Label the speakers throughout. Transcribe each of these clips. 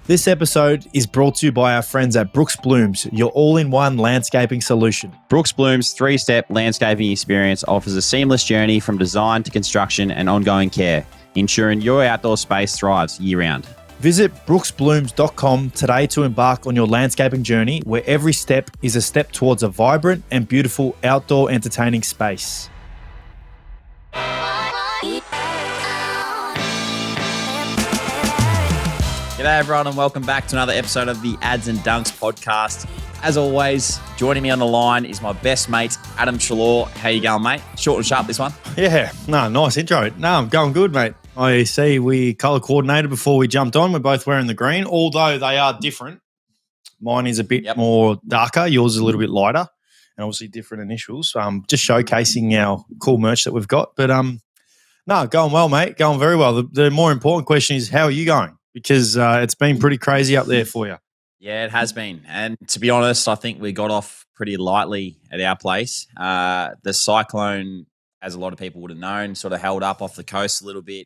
Speaker 1: This episode is brought to you by our friends at Brooks Blooms, your all-in-one landscaping solution.
Speaker 2: Brooks Bloom's three-step landscaping experience offers a seamless journey from design to construction and ongoing care, ensuring your outdoor space thrives year-round.
Speaker 1: Visit brooksblooms.com today to embark on your landscaping journey, where every step is a step towards a vibrant and beautiful outdoor entertaining space.
Speaker 2: G'day everyone and welcome back to another episode of the Ads and Dunks podcast. As always, joining me on the line is my best mate, Adam Trelaw. How you going, mate? Short and sharp this one.
Speaker 1: Yeah, nice intro. No, I'm going good, mate. I see we colour coordinated before we jumped on. We're both wearing the green, although they are different. Mine is a bit more darker. Yours is a little bit lighter, and obviously different initials. Just showcasing our cool merch that we've got. But no, going well, mate. Going very well. The more important question is, how are you going? Because it's been pretty crazy up there for you.
Speaker 2: Yeah, it has been. And to be honest, I think we got off pretty lightly at our place. The cyclone, as a lot of people would have known, sort of held up off the coast a little bit.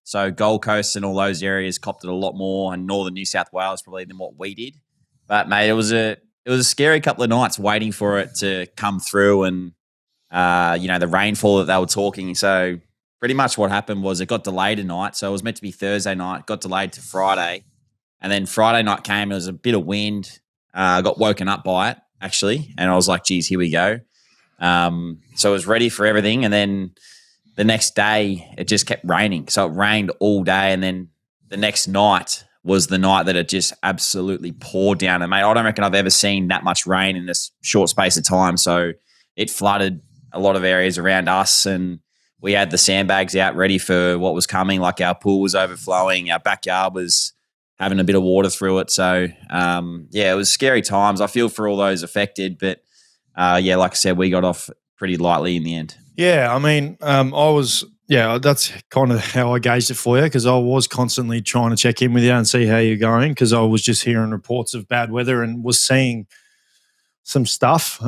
Speaker 2: So Gold Coast and all those areas copped it a lot more, and northern New South Wales probably than what we did. But mate, it was a scary couple of nights waiting for it to come through, and the rainfall that they were talking. So pretty much what happened was it got delayed a night. So it was meant to be Thursday night, got delayed to Friday. And then Friday night came, there was a bit of wind. I got woken up by it, actually. And I was like, geez, here we go. So I was ready for everything. And then the next day, it just kept raining. So it rained all day. And then the next night was the night that it just absolutely poured down. And, mate, I don't reckon I've ever seen that much rain in this short space of time. So it flooded a lot of areas around us, and we had the sandbags out ready for what was coming. Like, our pool was overflowing. Our backyard was having a bit of water through it. So, it was scary times. I feel for all those affected. But, like I said, we got off pretty lightly in the end.
Speaker 1: Yeah, I mean, that's kind of how I gauged it for you, because I was constantly trying to check in with you and see how you're going, because I was just hearing reports of bad weather and was seeing some stuff.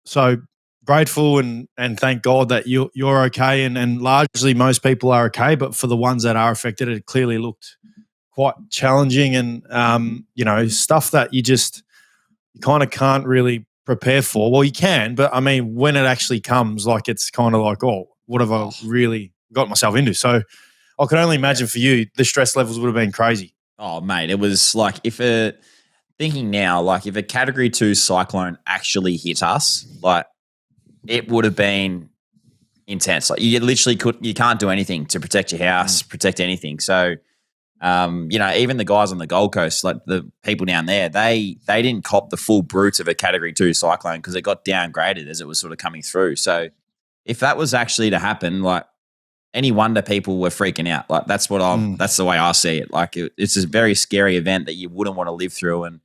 Speaker 1: So grateful and thank God that you're okay, and largely most people are okay, but for the ones that are affected, it clearly looked quite challenging, and stuff that you kind of can't really prepare for. Well, you can, but I mean, when it actually comes, like, it's kind of like, oh, what have I really got myself into? So I could only imagine for you, the stress levels would have been crazy.
Speaker 2: Oh, mate, it was like, if a Category 2 cyclone actually hit us, like, it would have been intense. Like, you literally you can't do anything to protect your house, protect anything. So, even the guys on the Gold Coast, like the people down there, they didn't cop the full brunt of a Category 2 cyclone because it got downgraded as it was sort of coming through. So if that was actually to happen, like, any wonder people were freaking out. Like, that's that's the way I see it. Like, it's a very scary event that you wouldn't want to live through. And,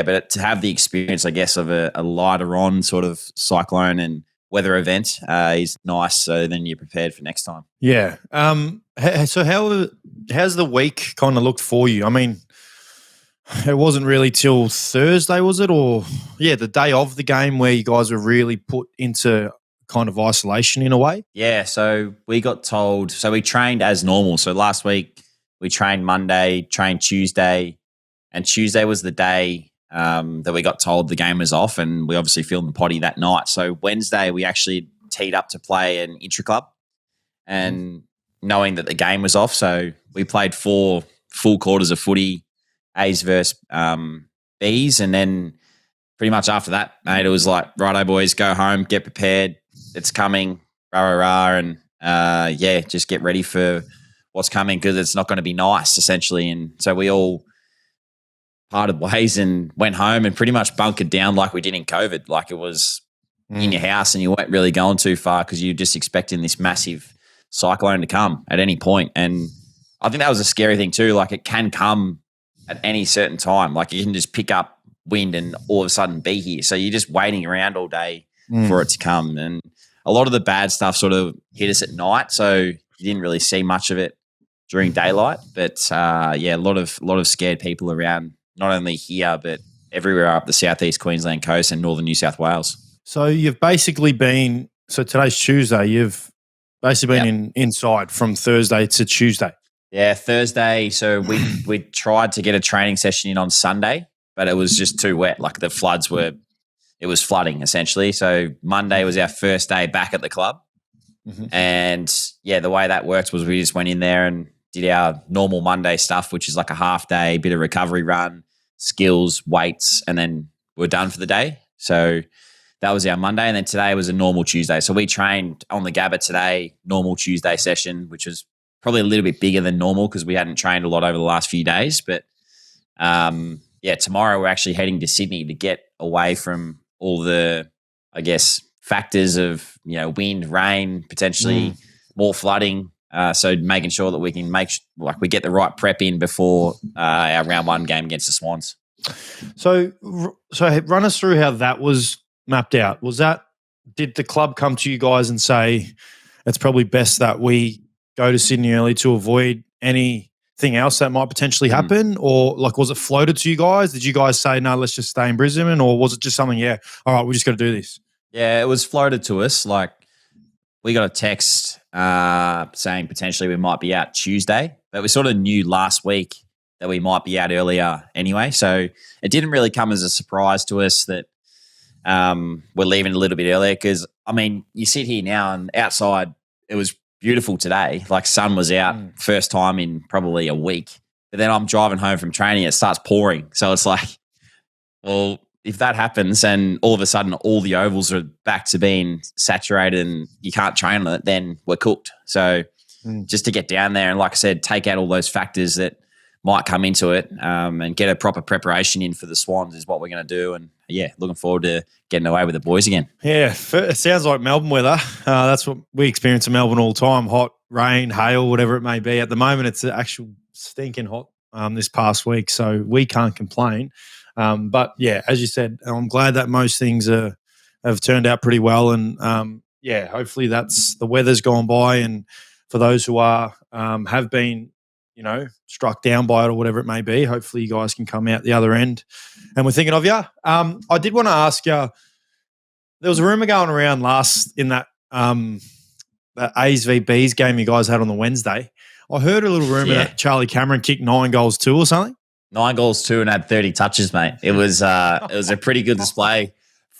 Speaker 2: but to have the experience, I guess, of a lighter on sort of cyclone and weather event is nice. So then you're prepared for next time.
Speaker 1: Yeah. So how's the week kind of looked for you? I mean, it wasn't really till Thursday, was it? Or, the day of the game where you guys were really put into kind of isolation in a way?
Speaker 2: Yeah, so we got told – so we trained as normal. So last week we trained Monday, trained Tuesday, and Tuesday was the day that we got told the game was off, and we obviously filmed the potty that night. So Wednesday we actually teed up to play an intra-club, and knowing that the game was off, so we played 4 full quarters of footy, A's versus B's, and then pretty much after that, mate, it was like, righto boys, go home, get prepared, it's coming, rah, rah, rah, and just get ready for what's coming, because it's not going to be nice, essentially. And so we all parted ways and went home and pretty much bunkered down like we did in COVID. Like, it was in your house and you weren't really going too far because you're just expecting this massive cyclone to come at any point. And I think that was a scary thing too. Like, it can come at any certain time. Like, you can just pick up wind and all of a sudden be here. So you're just waiting around all day for it to come. And a lot of the bad stuff sort of hit us at night. So you didn't really see much of it during daylight. But a lot of scared people around, not only here, but everywhere up the southeast Queensland coast and northern New South Wales.
Speaker 1: So you've basically been, so today's Tuesday, you've basically been inside from Thursday to Tuesday.
Speaker 2: Yeah, Thursday. So we tried to get a training session in on Sunday, but it was just too wet. Like it was flooding essentially. So Monday was our first day back at the club.
Speaker 1: Mhm.
Speaker 2: And yeah, the way that worked was we just went in there and did our normal Monday stuff, which is like a half day, bit of recovery run, skills, weights, and then we're done for the day. So that was our Monday. And then today was a normal Tuesday. So we trained on the Gabba today, normal Tuesday session, which was probably a little bit bigger than normal because we hadn't trained a lot over the last few days. But yeah, tomorrow we're actually heading to Sydney to get away from all the, I guess, factors of, wind, rain, potentially more flooding. So making sure that we can we get the right prep in before our round one game against the Swans.
Speaker 1: So run us through how that was mapped out. Did the club come to you guys and say it's probably best that we go to Sydney early to avoid anything else that might potentially happen? Or was it floated to you guys? Did you guys say, no, let's just stay in Brisbane? Or was it just something, all right, we just got to do this?
Speaker 2: Yeah, it was floated to us. We got a text saying potentially we might be out Tuesday, but we sort of knew last week that we might be out earlier anyway. So it didn't really come as a surprise to us that we're leaving a little bit earlier because, you sit here now and outside it was beautiful today. Sun was out first time in probably a week. But then I'm driving home from training, it starts pouring. So it's well, if that happens and all of a sudden all the ovals are back to being saturated and you can't train on it, then we're cooked. So just to get down there and, like I said, take out all those factors that might come into it and get a proper preparation in for the Swans is what we're going to do. And, yeah, looking forward to getting away with the boys again.
Speaker 1: Yeah, it sounds like Melbourne weather. That's what we experience in Melbourne all the time, hot, rain, hail, whatever it may be. At the moment, it's actual stinking hot this past week, so we can't complain. But, yeah, as you said, I'm glad that most things have turned out pretty well. And, hopefully the weather's gone by. And for those who have been, struck down by it or whatever it may be, hopefully you guys can come out the other end. And we're thinking of you. I did want to ask you, there was a rumor going around in that A's v B's game you guys had on the Wednesday. I heard a little rumor that Charlie Cameron kicked 9 goals 2 or something.
Speaker 2: 9 goals 2 and had 30 touches, mate. It was a pretty good display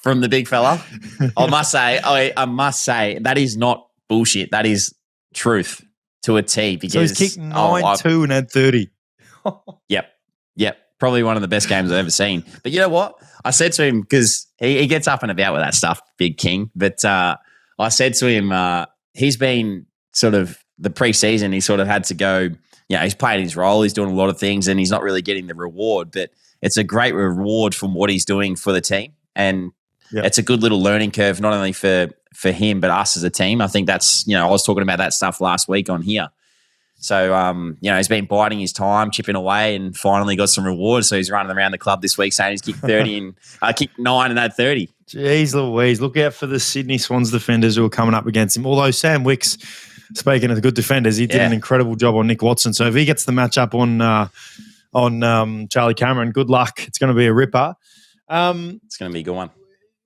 Speaker 2: from the big fella. I must say that is not bullshit. That is truth to a T. Because
Speaker 1: so he's kicked 9-2 and had 30.
Speaker 2: Yep. Probably one of the best games I've ever seen. But you know what? I said to him, because he gets up and about with that stuff, Big King. But I said to him, he's been sort of the preseason, he sort of had to go, he's playing his role, he's doing a lot of things, and he's not really getting the reward. But it's a great reward from what he's doing for the team. And it's a good little learning curve, not only for him, but us as a team. I think that's, I was talking about that stuff last week on here. So, he's been biding his time, chipping away, and finally got some rewards. So he's running around the club this week saying he's kicked 30 and kicked 9 and had 30.
Speaker 1: Jeez Louise, look out for the Sydney Swans defenders who are coming up against him. Although Sam Wicks, speaking of the good defenders, he did an incredible job on Nick Watson. So if he gets the matchup on Charlie Cameron, good luck. It's going to be a ripper.
Speaker 2: It's going to be a good one.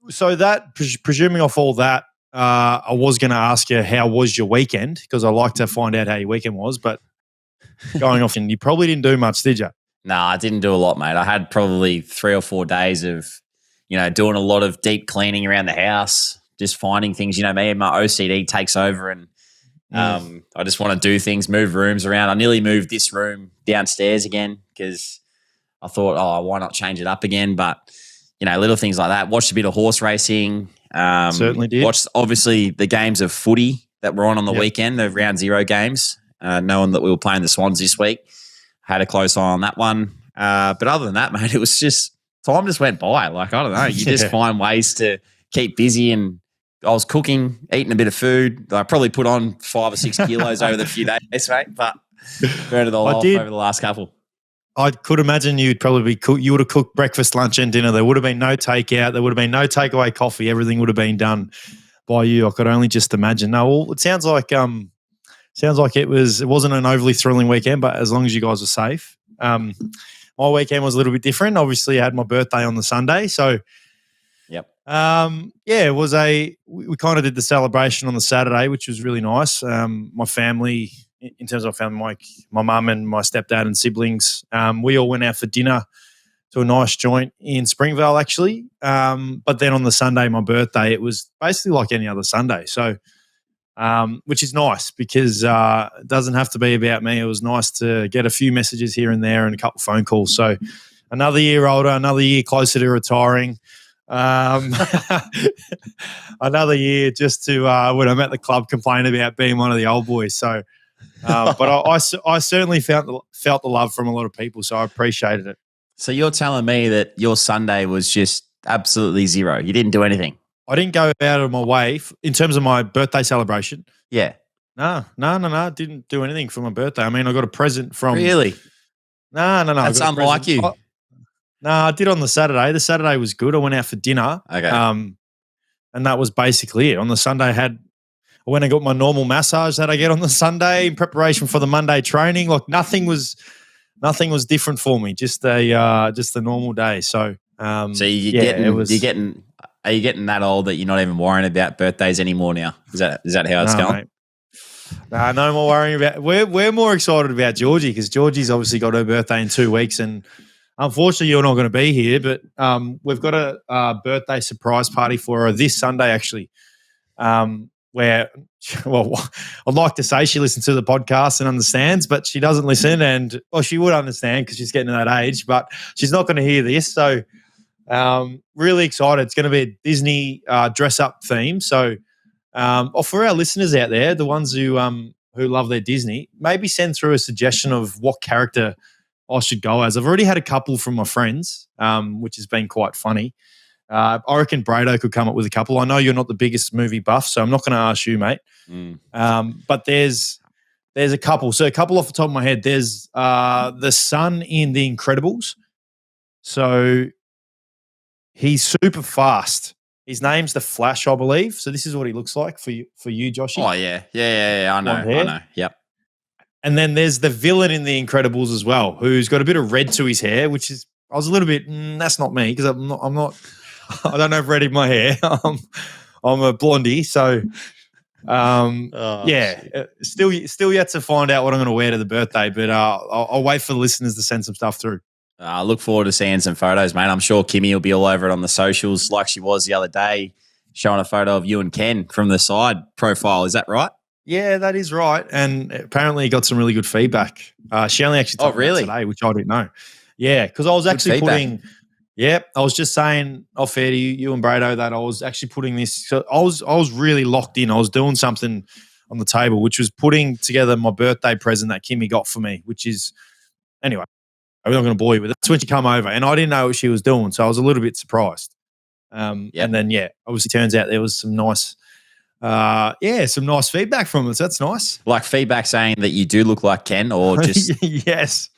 Speaker 1: So that, presuming off all that, I was going to ask you, how was your weekend? Because I like to find out how your weekend was, but going off, and you probably didn't do much, did you?
Speaker 2: No, I didn't do a lot, mate. I had probably 3 or 4 days of, doing a lot of deep cleaning around the house, just finding things. Me and my OCD takes over, and I just want to do things, move rooms around. I nearly moved this room downstairs again because I thought, why not change it up again? But, little things like that. Watched a bit of horse racing.
Speaker 1: Certainly did.
Speaker 2: Watched, obviously, the games of footy that were on the weekend, the round 0 games, knowing that we were playing the Swans this week. Had a close eye on that one. But other than that, mate, it was just time just went by. I don't know. You just find ways to keep busy. And I was cooking, eating a bit of food. I probably put on 5 or 6 kilos over the few days, mate. But burned it all off over the last couple.
Speaker 1: I could imagine you'd probably you would have cooked breakfast, lunch, and dinner. There would have been no takeout. There would have been no takeaway coffee. Everything would have been done by you. I could only just imagine. No, well, it sounds like it wasn't an overly thrilling weekend, but as long as you guys were safe. My weekend was a little bit different. Obviously, I had my birthday on the Sunday, so it was we kind of did the celebration on the Saturday, which was really nice. My family in terms of family, my mum and my stepdad and siblings. We all went out for dinner to a nice joint in Springvale, actually. But then on the Sunday, my birthday, it was basically like any other Sunday. So, which is nice because it doesn't have to be about me. It was nice to get a few messages here and there and a couple of phone calls. So another year older, another year closer to retiring. Another year just to when I'm at the club complain about being one of the old boys. So, but I certainly felt the love from a lot of people, so I appreciated it.
Speaker 2: So you're telling me that your Sunday was just absolutely zero. You didn't do anything.
Speaker 1: I didn't go out of my way in terms of my birthday celebration.
Speaker 2: Yeah.
Speaker 1: No. Didn't do anything for my birthday. I mean, I got a present from.
Speaker 2: Really?
Speaker 1: No.
Speaker 2: That's unlike you.
Speaker 1: I did on the Saturday. The Saturday was good. I went out for dinner.
Speaker 2: Okay.
Speaker 1: And that was basically it. On the Sunday, I went and got my normal massage that I get on the Sunday in preparation for the Monday training. Like nothing was different for me. Just a normal day. So,
Speaker 2: are you getting that old that you're not even worrying about birthdays anymore now? Is that how it's going?
Speaker 1: Mate. No more worrying about. We're more excited about Georgie because Georgie's obviously got her birthday in 2 weeks, and unfortunately you're not going to be here. But we've got a birthday surprise party for her this Sunday, actually. Where, well, I'd like to say she listens to the podcast and understands, but she doesn't listen. And she would understand because she's getting to that age, but she's not going to hear this. So, really excited. It's going to be a Disney dress up theme. So, for our listeners out there, the ones who love their Disney, maybe send through a suggestion of what character I should go as. I've already had a couple from my friends, which has been quite funny. I reckon Brado could come up with a couple. I know you're not the biggest movie buff, so I'm not going to ask you, mate. But there's a couple. So a couple off the top of my head. There's the son in The Incredibles. So he's super fast. His name's The Flash, I believe. So this is what he looks like for you, Joshy.
Speaker 2: Oh, yeah. I know. Yep.
Speaker 1: And then there's the villain in The Incredibles as well, who's got a bit of red to his hair, which is I was a little bit. That's not me because I'm not. I don't have red in my hair. I'm a blondie, so still yet to find out what I'm going to wear to the birthday. But I'll wait for the listeners to send some stuff through.
Speaker 2: I look forward to seeing some photos, mate. I'm sure Kimmy will be all over it on the socials, like she was the other day, showing a photo of you and Ken from the side profile. Is that right?
Speaker 1: Yeah, that is right. And apparently, he got some really good feedback. She only actually told me that today, which I didn't know. Yeah, because I was actually putting. Yep, I was just saying off air to you and Brado that I was actually putting this. So I was really locked in. I was doing something on the table, which was putting together my birthday present that Kimmy got for me. Which is anyway, I'm not going to bore you with it. That's when she come over, and I didn't know what she was doing, so I was a little bit surprised. And then obviously turns out there was some nice, some nice feedback from us. That's nice.
Speaker 2: Like feedback saying that you do look like Ken, or just
Speaker 1: yes.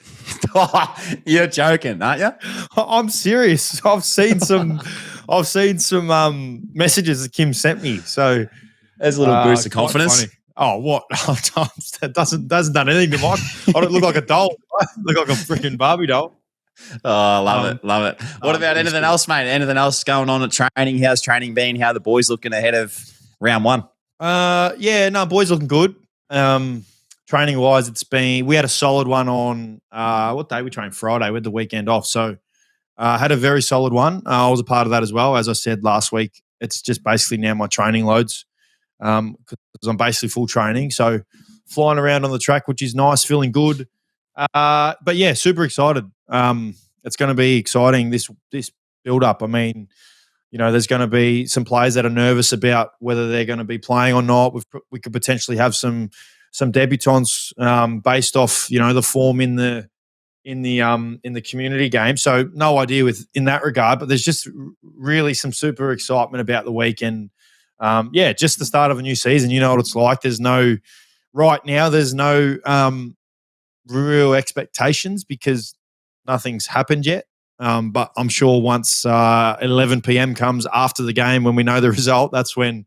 Speaker 2: You're joking, aren't you?
Speaker 1: I'm serious. I've seen some messages that Kim sent me. So
Speaker 2: there's a little boost of confidence.
Speaker 1: Funny. Oh, what? That doesn't done anything to Mike. I don't look like a doll. I look like a freaking Barbie doll.
Speaker 2: Oh, love it. What about anything else, mate? Anything else going on at training? How's training been? How are the boys looking ahead of round one?
Speaker 1: Boys looking good. Training wise, we had a solid one on what day we trained? Friday. We had the weekend off, so had a very solid one. I was a part of that as well. As I said last week, it's just basically now my training loads because I'm basically full training. So flying around on the track, which is nice, feeling good. But yeah, super excited. It's going to be exciting this build up. I mean, there's going to be some players that are nervous about whether they're going to be playing or not. We could potentially have some debutants based off the form in the community game. So no idea in that regard, but there's just really some super excitement about the weekend. Just the start of a new season. You know what it's like. There's no real expectations because nothing's happened yet. But I'm sure once 11 p.m. comes after the game when we know the result, that's when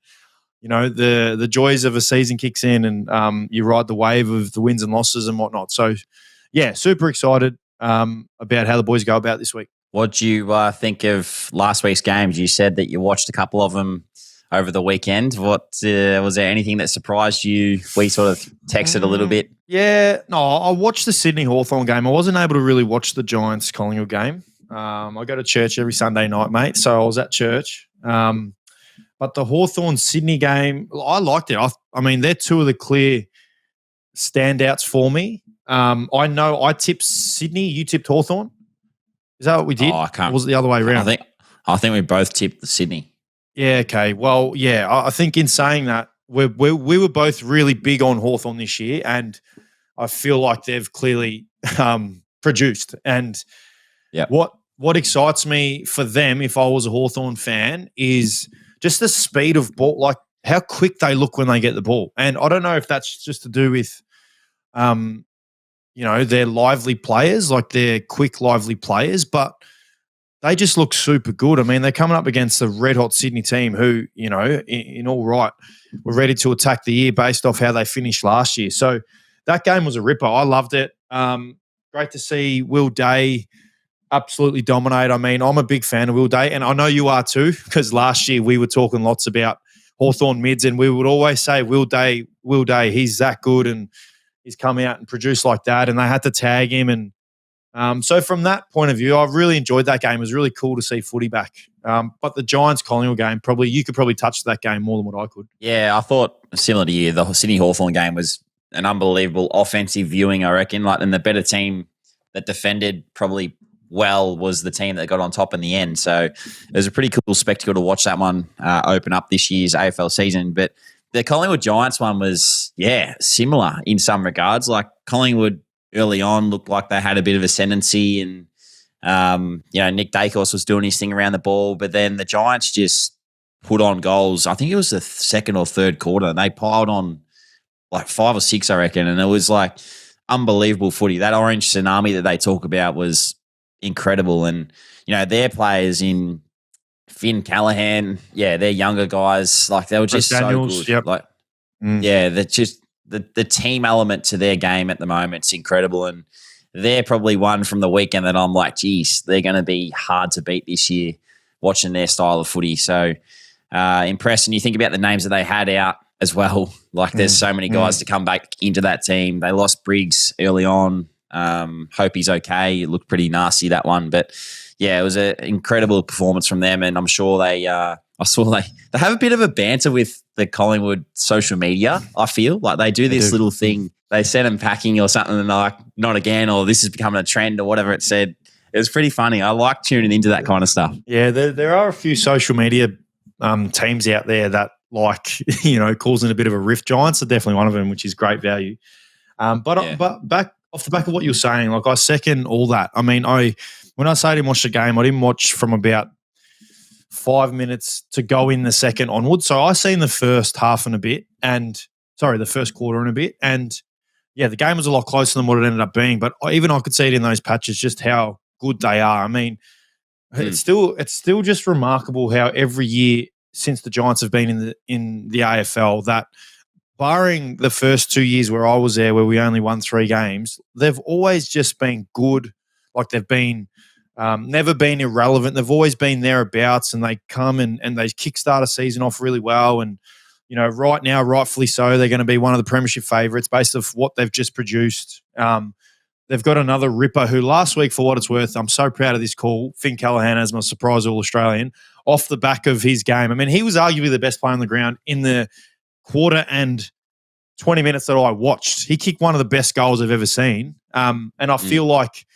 Speaker 1: the joys of a season kicks in and you ride the wave of the wins and losses and whatnot. So, yeah, super excited about how the boys go about this week.
Speaker 2: What do you think of last week's games? You said that you watched a couple of them over the weekend. What was there anything that surprised you? We sort of texted a little bit.
Speaker 1: Yeah, no, I watched the Sydney Hawthorn game. I wasn't able to really watch the Giants Collingwood game. I go to church every Sunday night, mate, so I was at church. But the Hawthorn Sydney game, I liked it. I mean, they're two of the clear standouts for me. I know I tipped Sydney. You tipped Hawthorn. Is that what we did?
Speaker 2: I can't.
Speaker 1: Or was it the other way around?
Speaker 2: I think we both tipped the Sydney.
Speaker 1: Yeah. Okay. Well, yeah. I think in saying that, we were both really big on Hawthorn this year, and I feel like they've clearly produced. And what excites me for them, if I was a Hawthorn fan, is just the speed of ball, like how quick they look when they get the ball. And I don't know if that's just to do with, they're lively players, like they're quick, lively players, but they just look super good. I mean, they're coming up against the red-hot Sydney team who, in all right, were ready to attack the year based off how they finished last year. So that game was a ripper. I loved it. Great to see Will Day absolutely dominate. I mean, I'm a big fan of Will Day, and I know you are too, because last year we were talking lots about Hawthorn mids, and we would always say, Will Day, he's that good, and he's come out and produced like that, and they had to tag him. And so from that point of view, I really enjoyed that game. It was really cool to see footy back. But the Giants-Collingwood game, you could probably touch that game more than what I could.
Speaker 2: Yeah, I thought, similar to you, the Sydney Hawthorn game was an unbelievable offensive viewing, I reckon. And the better team that defended probably well was the team that got on top in the end. So it was a pretty cool spectacle to watch that one open up this year's AFL season. But the Collingwood Giants one was, similar in some regards. Like Collingwood early on looked like they had a bit of ascendancy, and Nick Daicos was doing his thing around the ball, but then the Giants just put on goals. I think it was the second or third quarter, and they piled on like 5 or 6, I reckon, and it was like unbelievable footy. That orange tsunami that they talk about was incredible, and their players in Finn Callahan, they're younger guys, like they were just Daniels, so good.
Speaker 1: Yep.
Speaker 2: Like, they're just the team element to their game at the moment is incredible, and they're probably one from the weekend that I'm like, geez, they're going to be hard to beat this year watching their style of footy. So impressed, and you think about the names that they had out as well. Like there's so many guys to come back into that team. They lost Briggs early on. Hope he's okay. It looked pretty nasty, that one. But, it was an incredible performance from them, and I'm sure they have a bit of a banter with the Collingwood social media, I feel. Like they do this little thing. They send them packing or something, and they're like, not again, or this is becoming a trend or whatever it said. It was pretty funny. I like tuning into that kind of stuff.
Speaker 1: Yeah, there are a few social media teams out there that causing a bit of a rift. Giants are definitely one of them, which is great value. But back off the back of what you're saying, like I second all that. I mean, when I say I didn't watch the game, I didn't watch from about 5 minutes to go in the second onward. So I seen the first half and a bit, the first quarter and a bit, and the game was a lot closer than what it ended up being. But even I could see it in those patches just how good they are. I mean, it's still just remarkable how every year since the Giants have been in the AFL, that barring the first 2 years where I was there, where we only won 3 games, they've always just been good. Like they've been never been irrelevant. They've always been thereabouts, and they come and they kickstart a season off really well. And right now, rightfully so, they're going to be one of the premiership favourites based off what they've just produced. They've got another ripper who last week, for what it's worth, I'm so proud of this call, Finn Callahan as my surprise All-Australian, off the back of his game. I mean, he was arguably the best player on the ground in the quarter and 20 minutes that I watched. He kicked one of the best goals I've ever seen. And I feel like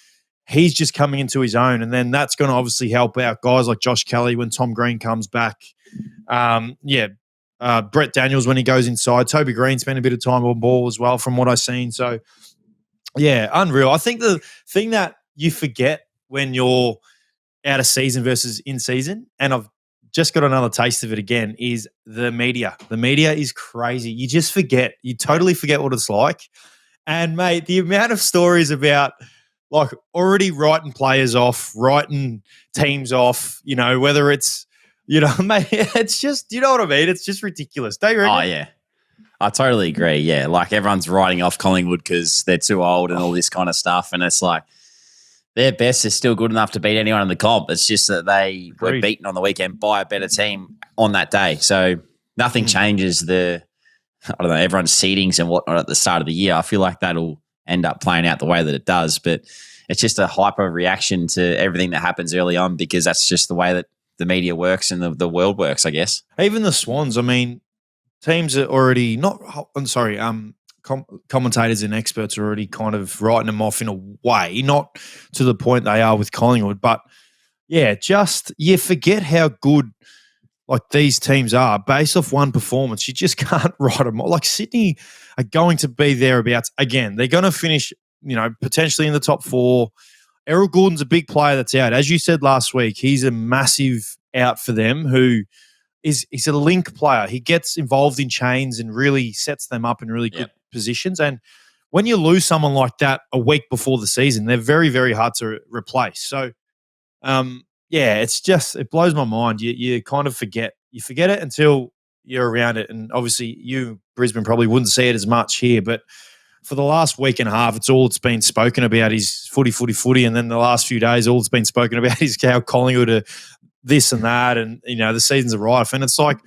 Speaker 1: he's just coming into his own, and then that's going to obviously help out guys like Josh Kelly when Tom Green comes back. Brett Daniels when he goes inside. Toby Green spent a bit of time on ball as well from what I've seen. So, unreal. I think the thing that you forget when you're out of season versus in season, and I've just got another taste of it again, is the media. The media is crazy. You just forget. You totally forget what it's like. And, mate, the amount of stories about like already writing players off, writing teams off, whether it's, mate, it's just, you know what I mean? It's just ridiculous. Don't you reckon?
Speaker 2: Oh, yeah. I totally agree. Yeah. Like everyone's writing off Collingwood because they're too old and all this kind of stuff. And it's like their best is still good enough to beat anyone in the comp. It's just that they were beaten on the weekend by a better team on that day. So nothing changes everyone's seedings and whatnot at the start of the year. I feel like that'll end up playing out the way that it does. But it's just a hyper reaction to everything that happens early on because that's just the way that the media works and the world works, I guess.
Speaker 1: Even the Swans, I mean, teams are already commentators and experts are already kind of writing them off in a way, not to the point they are with Collingwood, but yeah, just you forget how good like these teams are based off one performance. You just can't write them off. Like Sydney are going to be thereabouts again. They're going to finish, potentially in the top 4. Errol Gordon's a big player that's out. As you said last week, he's a massive out for them he's a link player. He gets involved in chains and really sets them up in really good positions. And when you lose someone like that a week before the season, they're very, very hard to replace. So, it blows my mind. You kind of forget. You forget it until you're around it. And obviously you, Brisbane, probably wouldn't see it as much here, but for the last week and a half, it's been spoken about is footy. And then the last few days, all it's been spoken about is how Collingwood are this and that. And, the season's a rife. And it's like,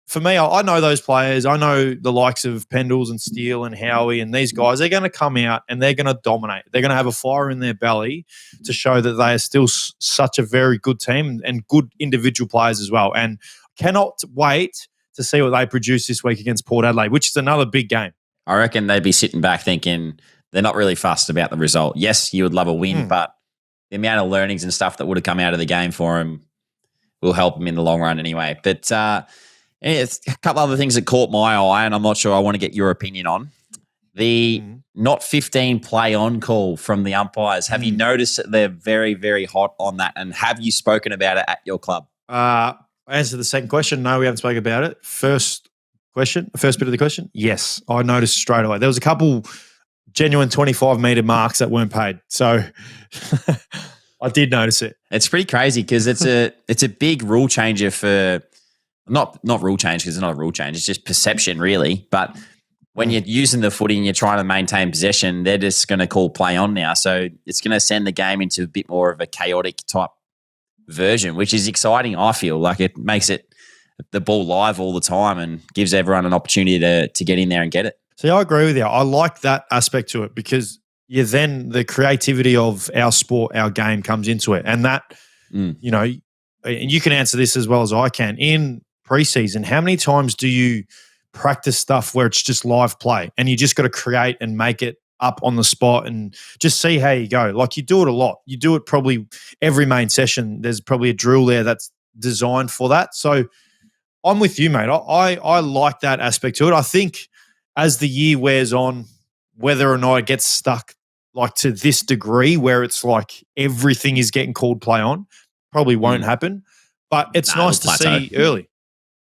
Speaker 1: for me, I know those players. I know the likes of Pendles and Steele and Howie and these guys. They're going to come out and they're going to dominate. They're going to have a fire in their belly to show that they are still such a very good team and good individual players as well. And cannot wait to see what they produce this week against Port Adelaide, which is another big game.
Speaker 2: I reckon they'd be sitting back thinking they're not really fussed about the result. Yes, you would love a win, but the amount of learnings and stuff that would have come out of the game for them will help them in the long run anyway. But it's a couple other things that caught my eye, and I'm not sure I want to get your opinion on. The not 15 play on call from the umpires. Have you noticed that they're very, very hot on that? And have you spoken about it at your club?
Speaker 1: Answer the second question. No, we haven't spoken about it. First bit of the question. Yes, I noticed straight away. There was a couple genuine 25-meter marks that weren't paid. So I did notice it.
Speaker 2: It's pretty crazy because it's a big rule changer for not rule change because it's not a rule change. It's just perception really. But when you're using the footy and you're trying to maintain possession, they're just going to call play on now. So it's going to send the game into a bit more of a chaotic type version, which is exciting. I feel like it makes the ball live all the time and gives everyone an opportunity to get in there and get it.
Speaker 1: See, I agree with you. I like that aspect to it because then the creativity of our sport, our game comes into it. And that, and you can answer this as well as I can. In preseason, how many times do you practice stuff where it's just live play and you just got to create and make it up on the spot and just see how you go? Like you do it a lot. You do it probably every main session. There's probably a drill there that's designed for that. So I'm with you, mate. I like that aspect to it. I think as the year wears on, whether or not it gets stuck like to this degree where it's like everything is getting called play on, probably won't happen. But it's nice to see early.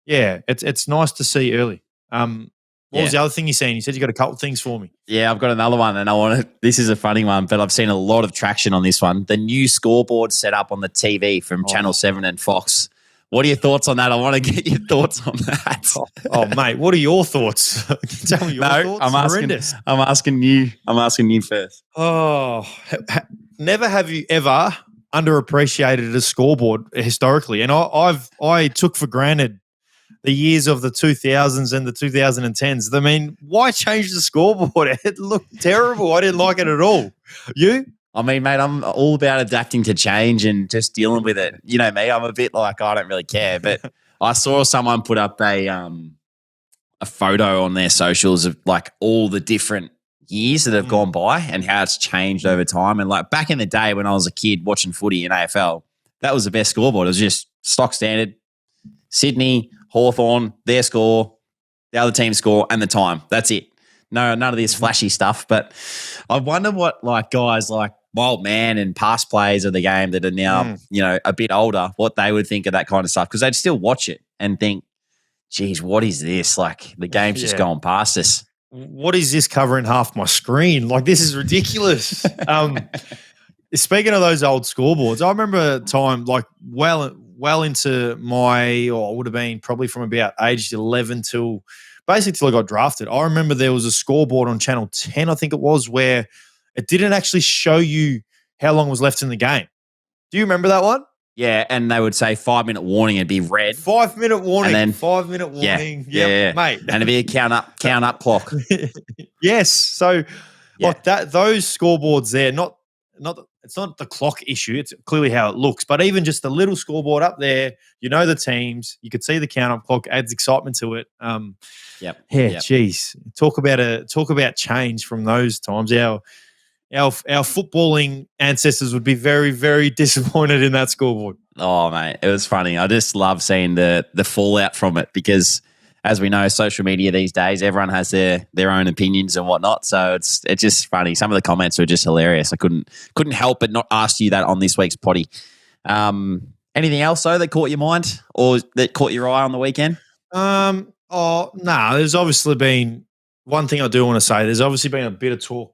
Speaker 1: Yeah, it's nice to see early. What was the other thing you're saying? You said you got a couple of things for me.
Speaker 2: Yeah, I've got another one, and this is a funny one, but I've seen a lot of traction on this one. The new scoreboard set up on the TV from Channel 7 and Fox. What are your thoughts on that? I want to get your thoughts on that.
Speaker 1: Mate, what are your thoughts? Tell me your thoughts.
Speaker 2: I'm asking you first.
Speaker 1: Never have you ever underappreciated a scoreboard historically, and I took for granted the years of the 2000s and the 2010s. I mean, why change the scoreboard? It looked terrible. I didn't like it at all. You?
Speaker 2: I mean, mate, I'm all about adapting to change and just dealing with it. You know me, I'm a bit like, I don't really care. But I saw someone put up a photo on their socials of like all the different years that have gone by and how it's changed over time. And like back in the day when I was a kid watching footy in AFL, that was the best scoreboard. It was just stock standard, Sydney, Hawthorn, their score, the other team score, and the time. That's it. No, none of this flashy stuff. But I wonder what like guys like Wild Man and past players of the game that are now, a bit older, what they would think of that kind of stuff. Because they'd still watch it and think, geez, what is this? Like the game's just going past us.
Speaker 1: What is this covering half my screen? Like this is ridiculous. Speaking of those old scoreboards, I remember a time like well into my, or it would have been probably from about age 11 till I got drafted. I remember there was a scoreboard on Channel 10, I think it was, where it didn't actually show you how long was left in the game. Do you remember that one?
Speaker 2: Yeah, and they would say 5-minute warning. It'd be red.
Speaker 1: 5-minute warning.
Speaker 2: And then
Speaker 1: 5-minute warning.
Speaker 2: Yeah,
Speaker 1: mate.
Speaker 2: And it'd be a count up clock.
Speaker 1: Yes. So
Speaker 2: Yeah.
Speaker 1: like that, those scoreboards there, it's not the clock issue. It's clearly how it looks. But even just the little scoreboard up there, the teams, you could see the count up clock, adds excitement to it. Geez. Talk about change from those times. Our footballing ancestors would be very, very disappointed in that scoreboard.
Speaker 2: Oh, mate, it was funny. I just love seeing the fallout from it because, as we know, social media these days, everyone has their own opinions and whatnot. So it's just funny. Some of the comments were just hilarious. I couldn't help but not ask you that on this week's potty. Anything else though that caught your mind or that caught your eye on the weekend?
Speaker 1: There's obviously been one thing I do want to say. There's obviously been a bit of talk,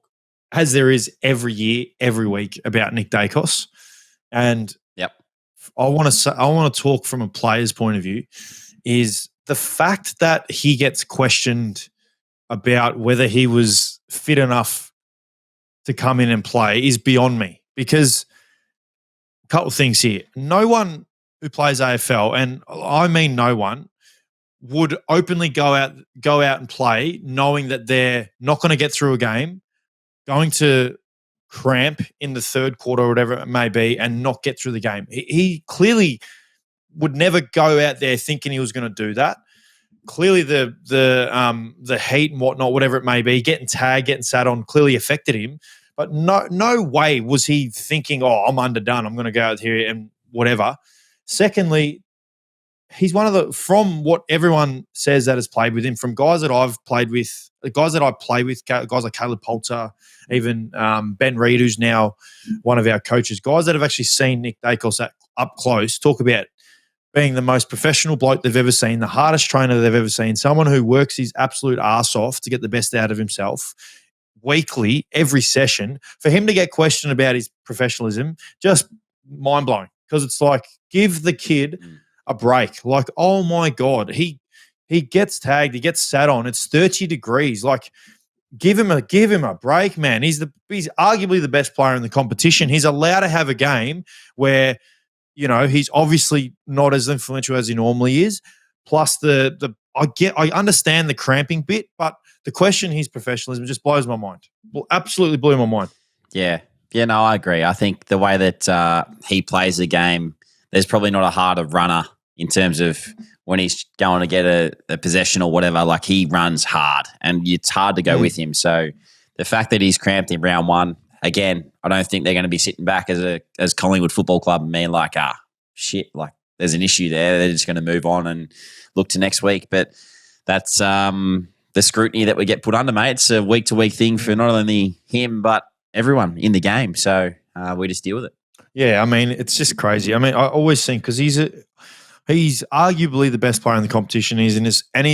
Speaker 1: as there is every year, every week, about Nick Daicos, and I want to talk from a player's point of view. Is the fact that he gets questioned about whether he was fit enough to come in and play is beyond me. Because a couple of things here: no one who plays AFL, and I mean no one, would openly go out and play knowing that they're not going to get through a game, going to cramp in the third quarter or whatever it may be and not get through the game. He clearly would never go out there thinking he was going to do that. Clearly the heat and whatnot, whatever it may be, getting tagged, getting sat on clearly affected him. But no way was he thinking, I'm underdone, I'm going to go out here and whatever. Secondly, he's from what everyone says that has played with him, from guys that I've played with, guys that I play with, guys like Caleb Poulter, even Ben Reed, who's now one of our coaches, guys that have actually seen Nick Daicos up close, talk about being the most professional bloke they've ever seen, the hardest trainer they've ever seen, someone who works his absolute arse off to get the best out of himself weekly, every session. For him to get questioned about his professionalism, just mind-blowing, because it's like, give the kid a break. Like, oh my God, he gets tagged, he gets sat on. It's 30 degrees. Like, give him a break, man. He's arguably the best player in the competition. He's allowed to have a game where, he's obviously not as influential as he normally is. Plus I understand the cramping bit, but the question his professionalism just blows my mind. Well, absolutely blew my mind.
Speaker 2: Yeah. Yeah, no, I agree. I think the way that he plays the game, there's probably not a harder runner in terms of when he's going to get a possession or whatever. Like, he runs hard and it's hard to go with him. So the fact that he's cramped in round one, again, I don't think they're going to be sitting back as Collingwood Football Club and being like, shit, like there's an issue there. They're just going to move on and look to next week. But that's the scrutiny that we get put under, mate. It's a week-to-week thing for not only him but everyone in the game. So we just deal with it.
Speaker 1: Yeah, I mean, it's just crazy. I mean, I always think, because he's arguably the best player in the competition, and he's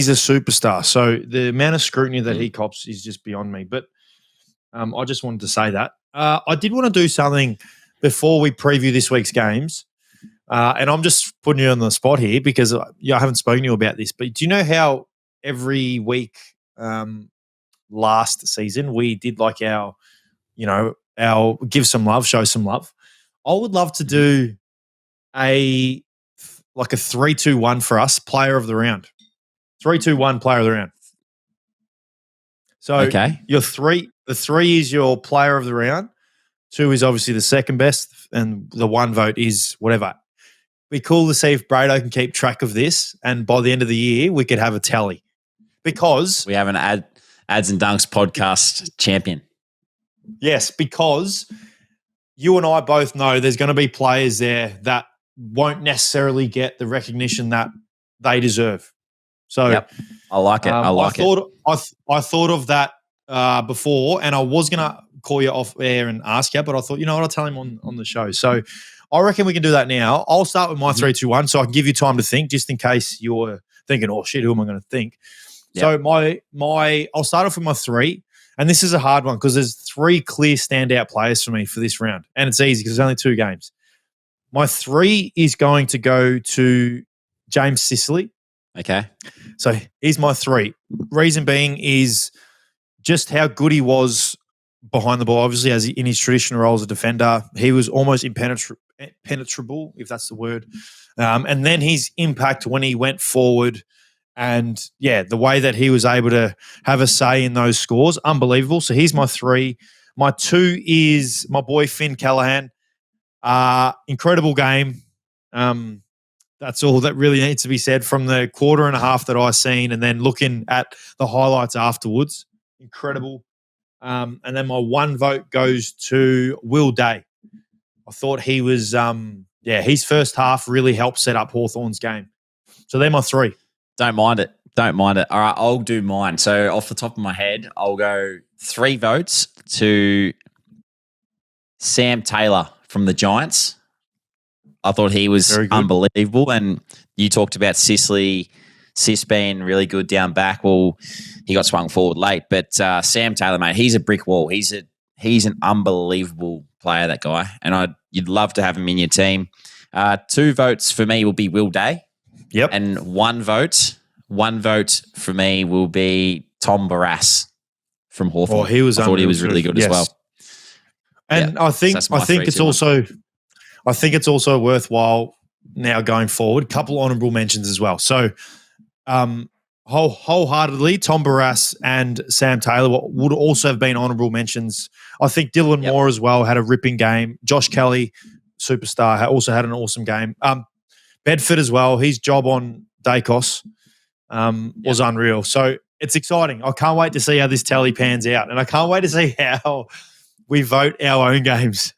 Speaker 1: a superstar. So the amount of scrutiny that he cops is just beyond me. But I just wanted to say that. I did want to do something before we preview this week's games. And I'm just putting you on the spot here because I haven't spoken to you about this. But do you know how every week last season we did like our give some love, show some love? I would love to do a 3-2-1 for us, player of the round. 3-2-1 player of the round. So
Speaker 2: okay.
Speaker 1: The 3 is your player of the round. 2 is obviously the second best, and the 1 vote is whatever. Be cool to see if Brado can keep track of this, and by the end of the year we could have a tally. Because
Speaker 2: we have an Ads and Dunks podcast champion.
Speaker 1: Yes, because you and I both know there's going to be players there that won't necessarily get the recognition that they deserve. So
Speaker 2: I like it.
Speaker 1: I thought of that before, and I was going to call you off air and ask you, but I thought, you know what, I'll tell him on the show. So I reckon we can do that now. I'll start with my 3-2-1 so I can give you time to think, just in case you're thinking, oh shit, who am I going to think? Yep. So I'll start off with my 3. And this is a hard one because there's 3 clear standout players for me for this round. And it's easy because there's only 2 games. My 3 is going to go to James Sicily.
Speaker 2: Okay.
Speaker 1: So he's my 3. Reason being is just how good he was behind the ball, obviously, as in his traditional role as a defender. He was almost impenetrable, if that's the word. And then his impact when he went forward and, the way that he was able to have a say in those scores, unbelievable. So he's my 3. My 2 is my boy Finn Callahan. Incredible game. That's all that really needs to be said from the quarter and a half that I seen, and then looking at the highlights afterwards. Incredible. And then my 1 vote goes to Will Day. I thought he was, his first half really helped set up Hawthorn's game. So they're my 3.
Speaker 2: Don't mind it. All right, I'll do mine. So off the top of my head, I'll go 3 votes to Sam Taylor from the Giants. I thought he was unbelievable. And you talked about Sis being really good down back. Well, he got swung forward late. But Sam Taylor, mate, he's a brick wall. He's an unbelievable player, that guy. And you'd love to have him in your team. 2 votes for me will be Will Day.
Speaker 1: Yep.
Speaker 2: And 1 vote for me will be Tom Barrass from Hawthorn.
Speaker 1: I
Speaker 2: thought he was really good as well.
Speaker 1: And I think it's also worthwhile now going forward. Couple honourable mentions as well. So, wholeheartedly, Tom Barrass and Sam Taylor would also have been honourable mentions. I think Dylan Moore as well had a ripping game. Josh Kelly, superstar, also had an awesome game. Bedford as well. His job on Daicos was unreal. So it's exciting. I can't wait to see how this tally pans out, and I can't wait to see how we vote our own games.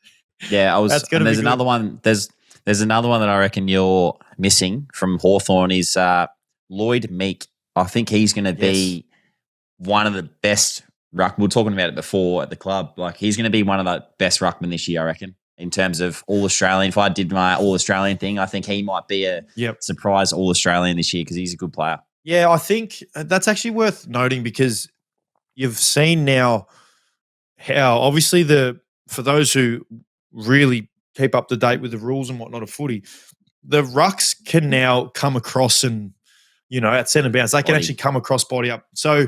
Speaker 2: Yeah, there's another one. There's another one that I reckon you're missing from Hawthorn is Lloyd Meek. I think he's going to be one of the best ruck. We were talking about it before at the club. Like, he's going to be one of the best ruckmen this year, I reckon, in terms of All-Australian. If I did my All-Australian thing, I think he might be a surprise All-Australian this year because he's a good player.
Speaker 1: Yeah, I think that's actually worth noting because you've seen now how obviously for those who really keep up to date with the rules and whatnot of footy, the rucks can now come across and, at centre bounce, they can actually come across body up. So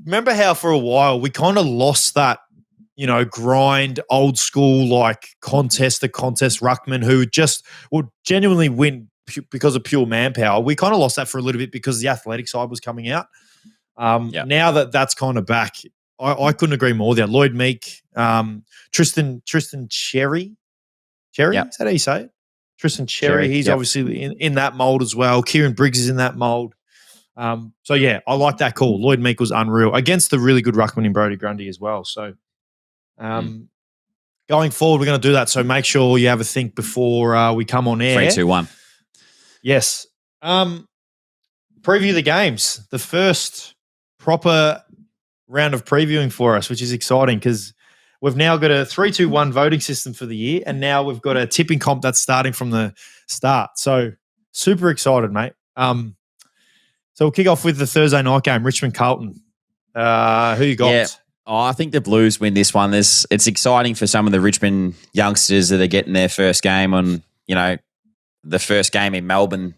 Speaker 1: remember how for a while we kind of lost that, grind, old school, like contest ruckman who just would genuinely win because of pure manpower. We kind of lost that for a little bit because the athletic side was coming out. Now that's kind of back, I couldn't agree more with you. Lloyd Meek, Tristan Cherry. Cherry? Is that how you say it? Tristan Cherry. He's obviously in that mould as well. Kieran Briggs is in that mould. I like that call. Lloyd Meek was unreal against the really good ruckman in Brodie Grundy as well. So going forward, we're going to do that. So make sure you have a think before we come on air.
Speaker 2: 3, 2, 1.
Speaker 1: Yes. Preview the games. The first proper round of previewing for us, which is exciting because we've now got a 3-2-1 voting system for the year, and now we've got a tipping comp that's starting from the start. So super excited, mate. So we'll kick off with the Thursday night game, Richmond Carlton. Who you got?
Speaker 2: Yeah. I think the Blues win this one. It's exciting for some of the Richmond youngsters that are getting their first game on, the first game in Melbourne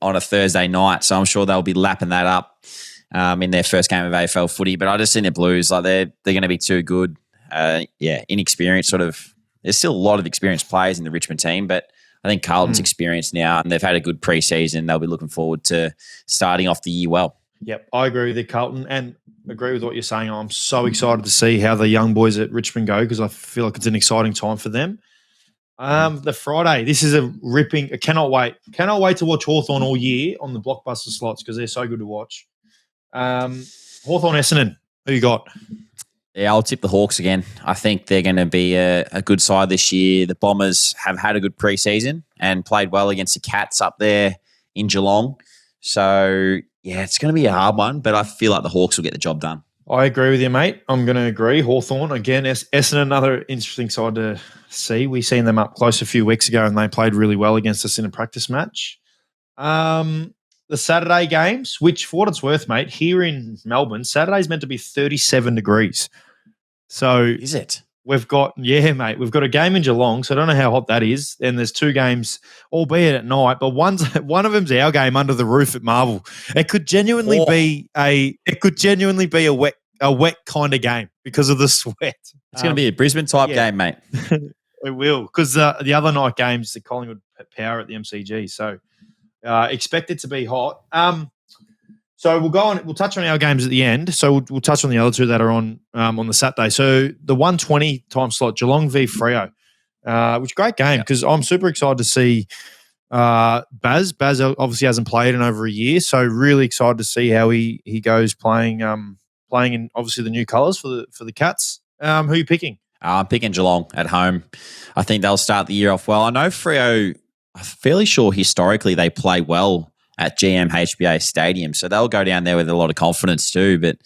Speaker 2: on a Thursday night. So I'm sure they'll be lapping that up in their first game of AFL footy. But I just think the Blues, like they're going to be too good. Inexperienced sort of. There's still a lot of experienced players in the Richmond team, but I think Carlton's experienced now and they've had a good preseason. They'll be looking forward to starting off the year well. Yep,
Speaker 1: I agree with you, Carlton, and agree with what you're saying. I'm so excited to see how the young boys at Richmond go because I feel like it's an exciting time for them. The Friday, this is a ripping. I cannot wait. Cannot wait to watch Hawthorn all year on the blockbuster slots because they're so good to watch. Hawthorn Essendon, who you got?
Speaker 2: Yeah, I'll tip the Hawks again. I think they're going to be a good side this year. The Bombers have had a good preseason and played well against the Cats up there in Geelong. So, yeah, it's going to be a hard one, but I feel like the Hawks will get the job done.
Speaker 1: I agree with you, mate. I'm going to agree. Hawthorn, again, Essendon, another interesting side to see. We seen them up close a few weeks ago and they played really well against us in a practice match. The Saturday games, which for what it's worth, mate, here in Melbourne, Saturday's meant to be 37 degrees. So
Speaker 2: is it?
Speaker 1: We've got a game in Geelong, so I don't know how hot that is. And there's 2 games, albeit at night, but one of them's our game under the roof at Marvel. It could genuinely be a a wet kind of game because of the sweat.
Speaker 2: It's going to be a Brisbane type game, mate.
Speaker 1: It will, because the other night games, the Collingwood Power at the MCG. So expect it to be hot. So we'll go on. We'll touch on our games at the end. So we'll touch on the other two that are on the Saturday. So the 1:20 time slot, Geelong v Freo, which great game because I'm super excited to see Baz. Baz obviously hasn't played in over a year, so really excited to see how he goes playing in obviously the new colours for the Cats. Who are you picking?
Speaker 2: I'm picking Geelong at home. I think they'll start the year off well. I know Freo, I'm fairly sure historically they play well at GMHBA Stadium, so they'll go down there with a lot of confidence too. But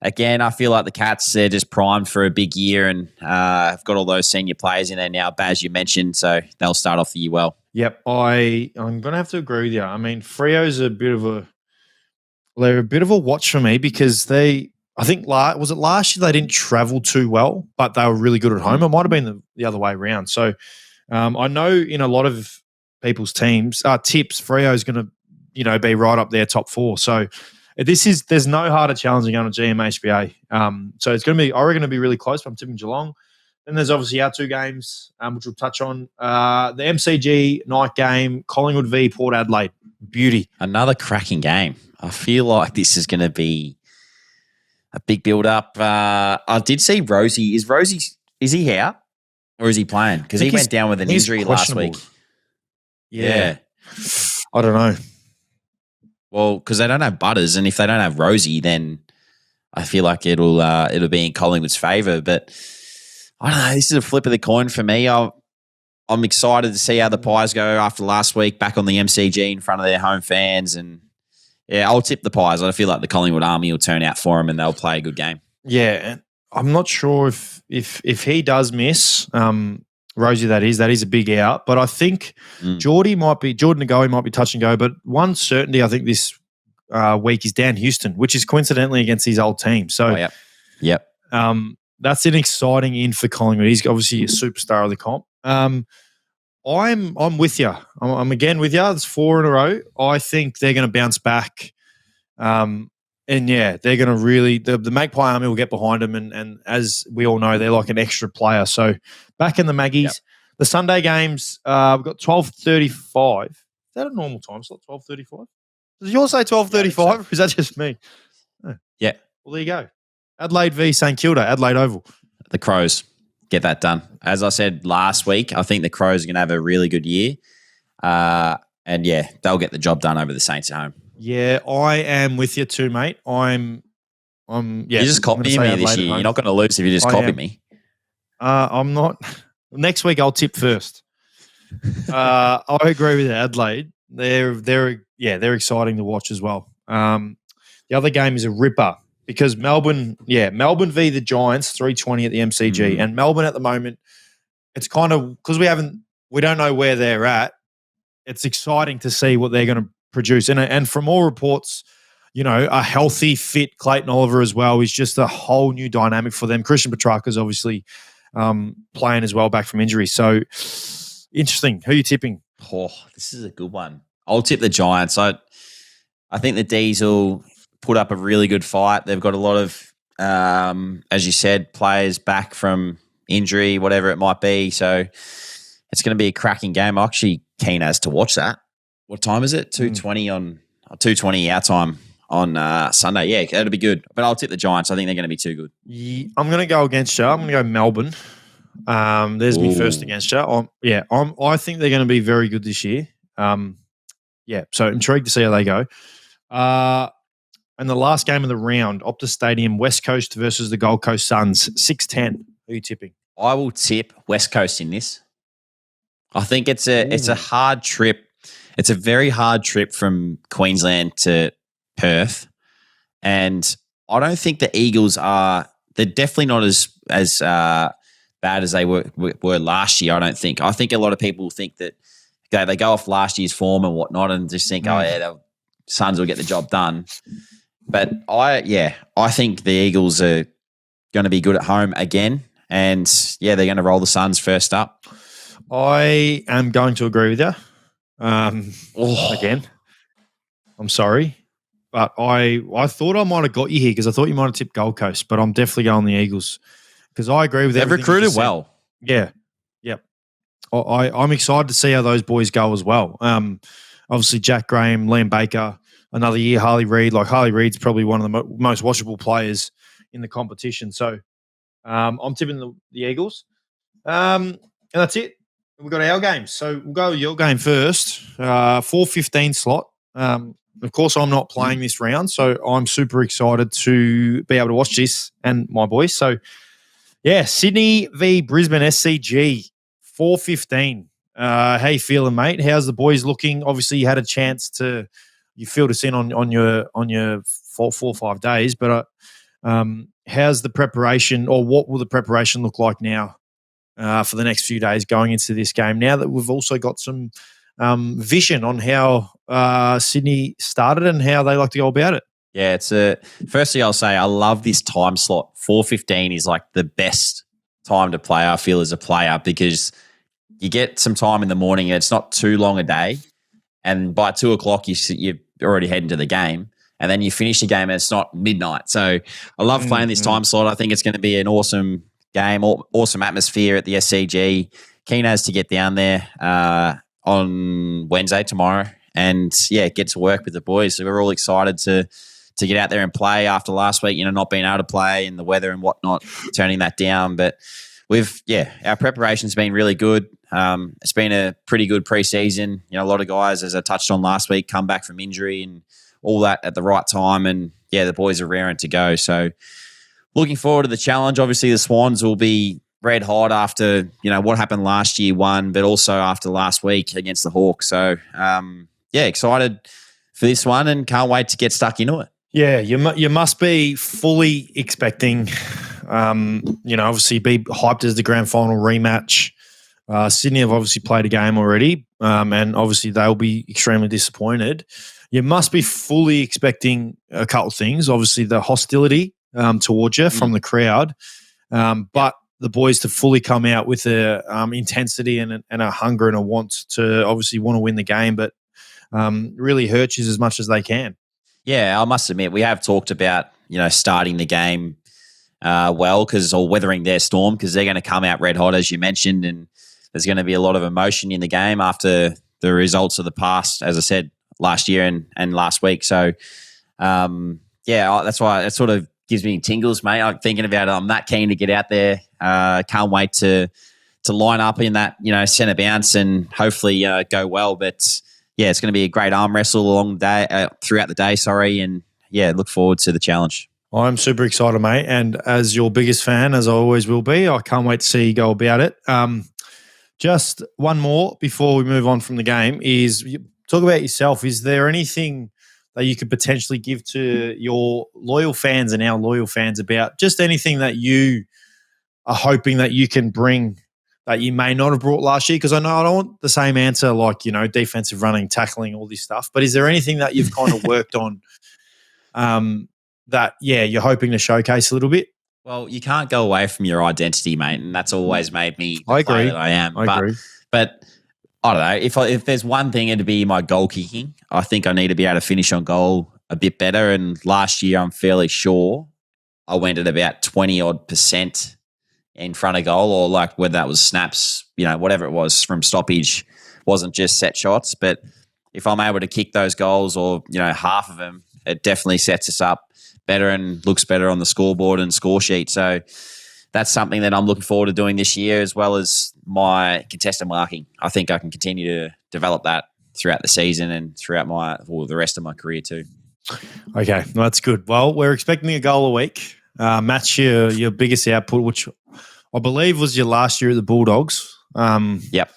Speaker 2: again, I feel like the Cats, they're just primed for a big year and have got all those senior players in there now, Baz, you mentioned, so they'll start off the year well.
Speaker 1: Yep, I'm going to have to agree with you. I mean, Freo's they're a bit of a watch for me because I think was it last year they didn't travel too well, but they were really good at home. It might have been the other way around. So I know in a lot of people's teams tips, Freo is going to be right up there top 4. So there's no harder challenge than going to GMHBA. So it's going to be, I reckon, it'll be really close. But I'm tipping Geelong. Then there's obviously our two games, which we'll touch on. The MCG night game, Collingwood v Port Adelaide. Beauty.
Speaker 2: Another cracking game. I feel like this is going to be a big build-up. I did see Rosie. Is he out or is he playing? Because he went down with an injury last week.
Speaker 1: Yeah. I don't know.
Speaker 2: Well, because they don't have Butters, and if they don't have Rosie, then I feel like it'll be in Collingwood's favour. But I don't know. This is a flip of the coin for me. I'm excited to see how the Pies go after last week back on the MCG in front of their home fans. And yeah, I'll tip the Pies. I feel like the Collingwood Army will turn out for them and they'll play a good game.
Speaker 1: Yeah, and I'm not sure if he does miss Rosie, that is a big out. But I think Jordan Ngoe might be touch and go. But one certainty I think this week is Dan Houston, which is coincidentally against his old team. So
Speaker 2: yep.
Speaker 1: That's an exciting in for Collingwood. He's obviously a superstar of the comp. I'm with you. I'm again with you. It's 4 in a row. I think they're going to bounce back. And yeah, they're going to really the Magpie Army will get behind them. And as we all know, they're like an extra player. So back in the Maggies. Yep. The Sunday games, we've got 12:35. Is that a normal time slot? 12:35. Did you all say 12:35? Or is that just me? Oh.
Speaker 2: Yeah.
Speaker 1: Well, there you go. Adelaide v St Kilda, Adelaide Oval.
Speaker 2: The Crows get that done. As I said last week, I think the Crows are going to have a really good year. And yeah, they'll get the job done over the Saints at home.
Speaker 1: Yeah, I am with you too, mate. I'm
Speaker 2: you just copied me this year. You're not going to lose if you just copy me.
Speaker 1: I'm not. Next week I'll tip first. I agree with you, Adelaide. They're exciting to watch as well. The other game is a ripper because Melbourne v the Giants, 3:20 at the MCG, and Melbourne at the moment, it's kind of because we don't know where they're at. It's exciting to see what they're going to produce, and from all reports, a healthy, fit Clayton Oliver as well is just a whole new dynamic for them. Christian Petrarca's obviously playing as well back from injury. So interesting. Who are you tipping?
Speaker 2: Oh, this is a good one. I'll tip the Giants. I think the D's will put up a really good fight. They've got a lot of, as you said, players back from injury, whatever it might be. So it's going to be a cracking game. I'm actually keen as to watch that. What time is it? 2:20 on 2:20 our time on Sunday. Yeah, that'll be good. But I'll tip the Giants. I think they're going to be too good.
Speaker 1: Yeah, I'm going to go against you. I'm going to go Melbourne. There's me first against you. I think they're going to be very good this year. So intrigued to see how they go. And the last game of the round, Optus Stadium, West Coast versus the Gold Coast Suns, 6:10. Who are you tipping?
Speaker 2: I will tip West Coast in this. I think it's a hard trip. It's a very hard trip from Queensland to Perth, and I don't think the Eagles are. They're definitely not as bad as they were last year. I don't think. I think a lot of people think that they go off last year's form and whatnot, and just think, the Suns will get the job done. But I think the Eagles are going to be good at home again, and they're going to roll the Suns first up.
Speaker 1: I am going to agree with you. Again, I'm sorry, but I thought I might have got you here because I thought you might have tipped Gold Coast, but I'm definitely going the Eagles because I agree with
Speaker 2: They've
Speaker 1: everything.
Speaker 2: recruited well.
Speaker 1: Yeah, yep. I'm excited to see how those boys go as well. Obviously Jack Graham, Liam Baker, another year. Harley Reid, like Harley Reid's probably one of the most watchable players in the competition. So I'm tipping the Eagles, and that's it. We've got our games, so we'll go with your game first. 4:15 slot. Of course, I'm not playing this round, so I'm super excited to be able to watch this and my boys. So, yeah, Sydney v Brisbane SCG, 4:15. How you feeling, mate? How's the boys looking? Obviously, you had a chance to filled us in on your 4 or 5 days, but how's the preparation, or what will the preparation look like now for the next few days going into this game? Now that we've also got some vision on how Sydney started and how they like to go about it.
Speaker 2: Yeah, firstly, I'll say I love this time slot. 4:15 is like the best time to play, I feel, as a player, because you get some time in the morning and it's not too long a day. And by 2 o'clock, you're already heading to the game. And then you finish the game and it's not midnight. So I love playing this time slot. I think it's going to be an awesome game, awesome atmosphere at the SCG. Keen as to get down there on Wednesday, tomorrow, and get to work with the boys. So we're all excited to get out there and play after last week, not being able to play and the weather and whatnot, turning that down. But our preparation's been really good. It's been a pretty good preseason. A lot of guys, as I touched on last week, come back from injury and all that at the right time. And the boys are raring to go. So looking forward to the challenge. Obviously, the Swans will be red hot after, what happened last year, but also after last week against the Hawks. So, excited for this one and can't wait to get stuck into it.
Speaker 1: Yeah, you must be fully expecting, obviously be hyped as the grand final rematch. Sydney have obviously played a game already, and obviously they'll be extremely disappointed. You must be fully expecting a couple of things. Obviously, the hostility towards you from the crowd, but the boys to fully come out with a intensity and a hunger and a want to obviously want to win the game, but really hurt you as much as they can.
Speaker 2: Yeah, I must admit, we have talked about, starting the game or weathering their storm, because they're going to come out red hot, as you mentioned, and there's going to be a lot of emotion in the game after the results of the past, as I said, last year and last week. So, that's why it sort of gives me tingles, mate. I'm thinking about it. I'm that keen to get out there. Can't wait to line up in that, centre bounce and hopefully go well. But it's going to be a great arm wrestle throughout the day. And look forward to the challenge.
Speaker 1: I'm super excited, mate. And as your biggest fan, as I always will be, I can't wait to see you go about it. Just one more before we move on from the game is talk about yourself. Is there anything that you could potentially give to your loyal fans and our loyal fans about just anything that you are hoping that you can bring that you may not have brought last year? Because I know I don't want the same answer like, defensive running, tackling, all this stuff. But is there anything that you've kind of worked on that, you're hoping to showcase a little bit?
Speaker 2: Well, you can't go away from your identity, mate, and that's always made me the
Speaker 1: player
Speaker 2: player that I am.
Speaker 1: I agree.
Speaker 2: But I don't know. If there's one thing, it'd be my goal kicking. I think I need to be able to finish on goal a bit better. And last year, I'm fairly sure I went at about 20% in front of goal, or like whether that was snaps, whatever it was from stoppage, wasn't just set shots. But if I'm able to kick those goals or, half of them, it definitely sets us up better and looks better on the scoreboard and score sheet. So that's something that I'm looking forward to doing this year, as well as my contested marking. I think I can continue to develop that throughout the season and throughout the rest of my career too.
Speaker 1: Okay, well, that's good. Well, we're expecting a goal a week. Match your biggest output, which I believe was your last year at the Bulldogs.
Speaker 2: Yep.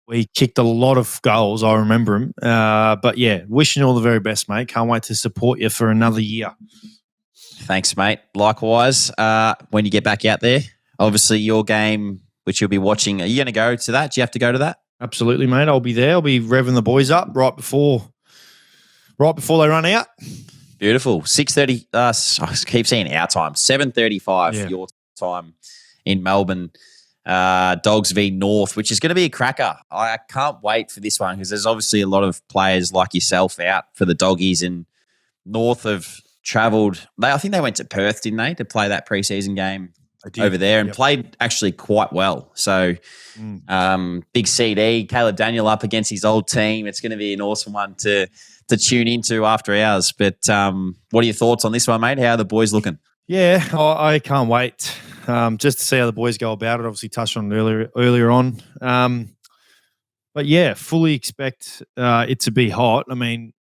Speaker 1: We kicked a lot of goals. I remember them. But wishing you all the very best, mate. Can't wait to support you for another year.
Speaker 2: Thanks, mate. Likewise, when you get back out there, obviously your game, which you'll be watching, are you going to go to that? Do you have to go to that?
Speaker 1: Absolutely, mate. I'll be there. I'll be revving the boys up right before they run out.
Speaker 2: Beautiful. 6:30. I keep saying our time. 7:35 your time in Melbourne. Dogs v North, which is going to be a cracker. I can't wait for this one, because there's obviously a lot of players like yourself out for the Doggies, and North have travelled. I think they went to Perth, didn't they, to play that preseason game over there and played actually quite well. So big CD, Caleb Daniel up against his old team. It's going to be an awesome one to tune into after hours. But what are your thoughts on this one, mate? How are the boys looking?
Speaker 1: Yeah, I can't wait just to see how the boys go about it. Obviously touched on it earlier on. But yeah, fully expect it to be hot. I mean,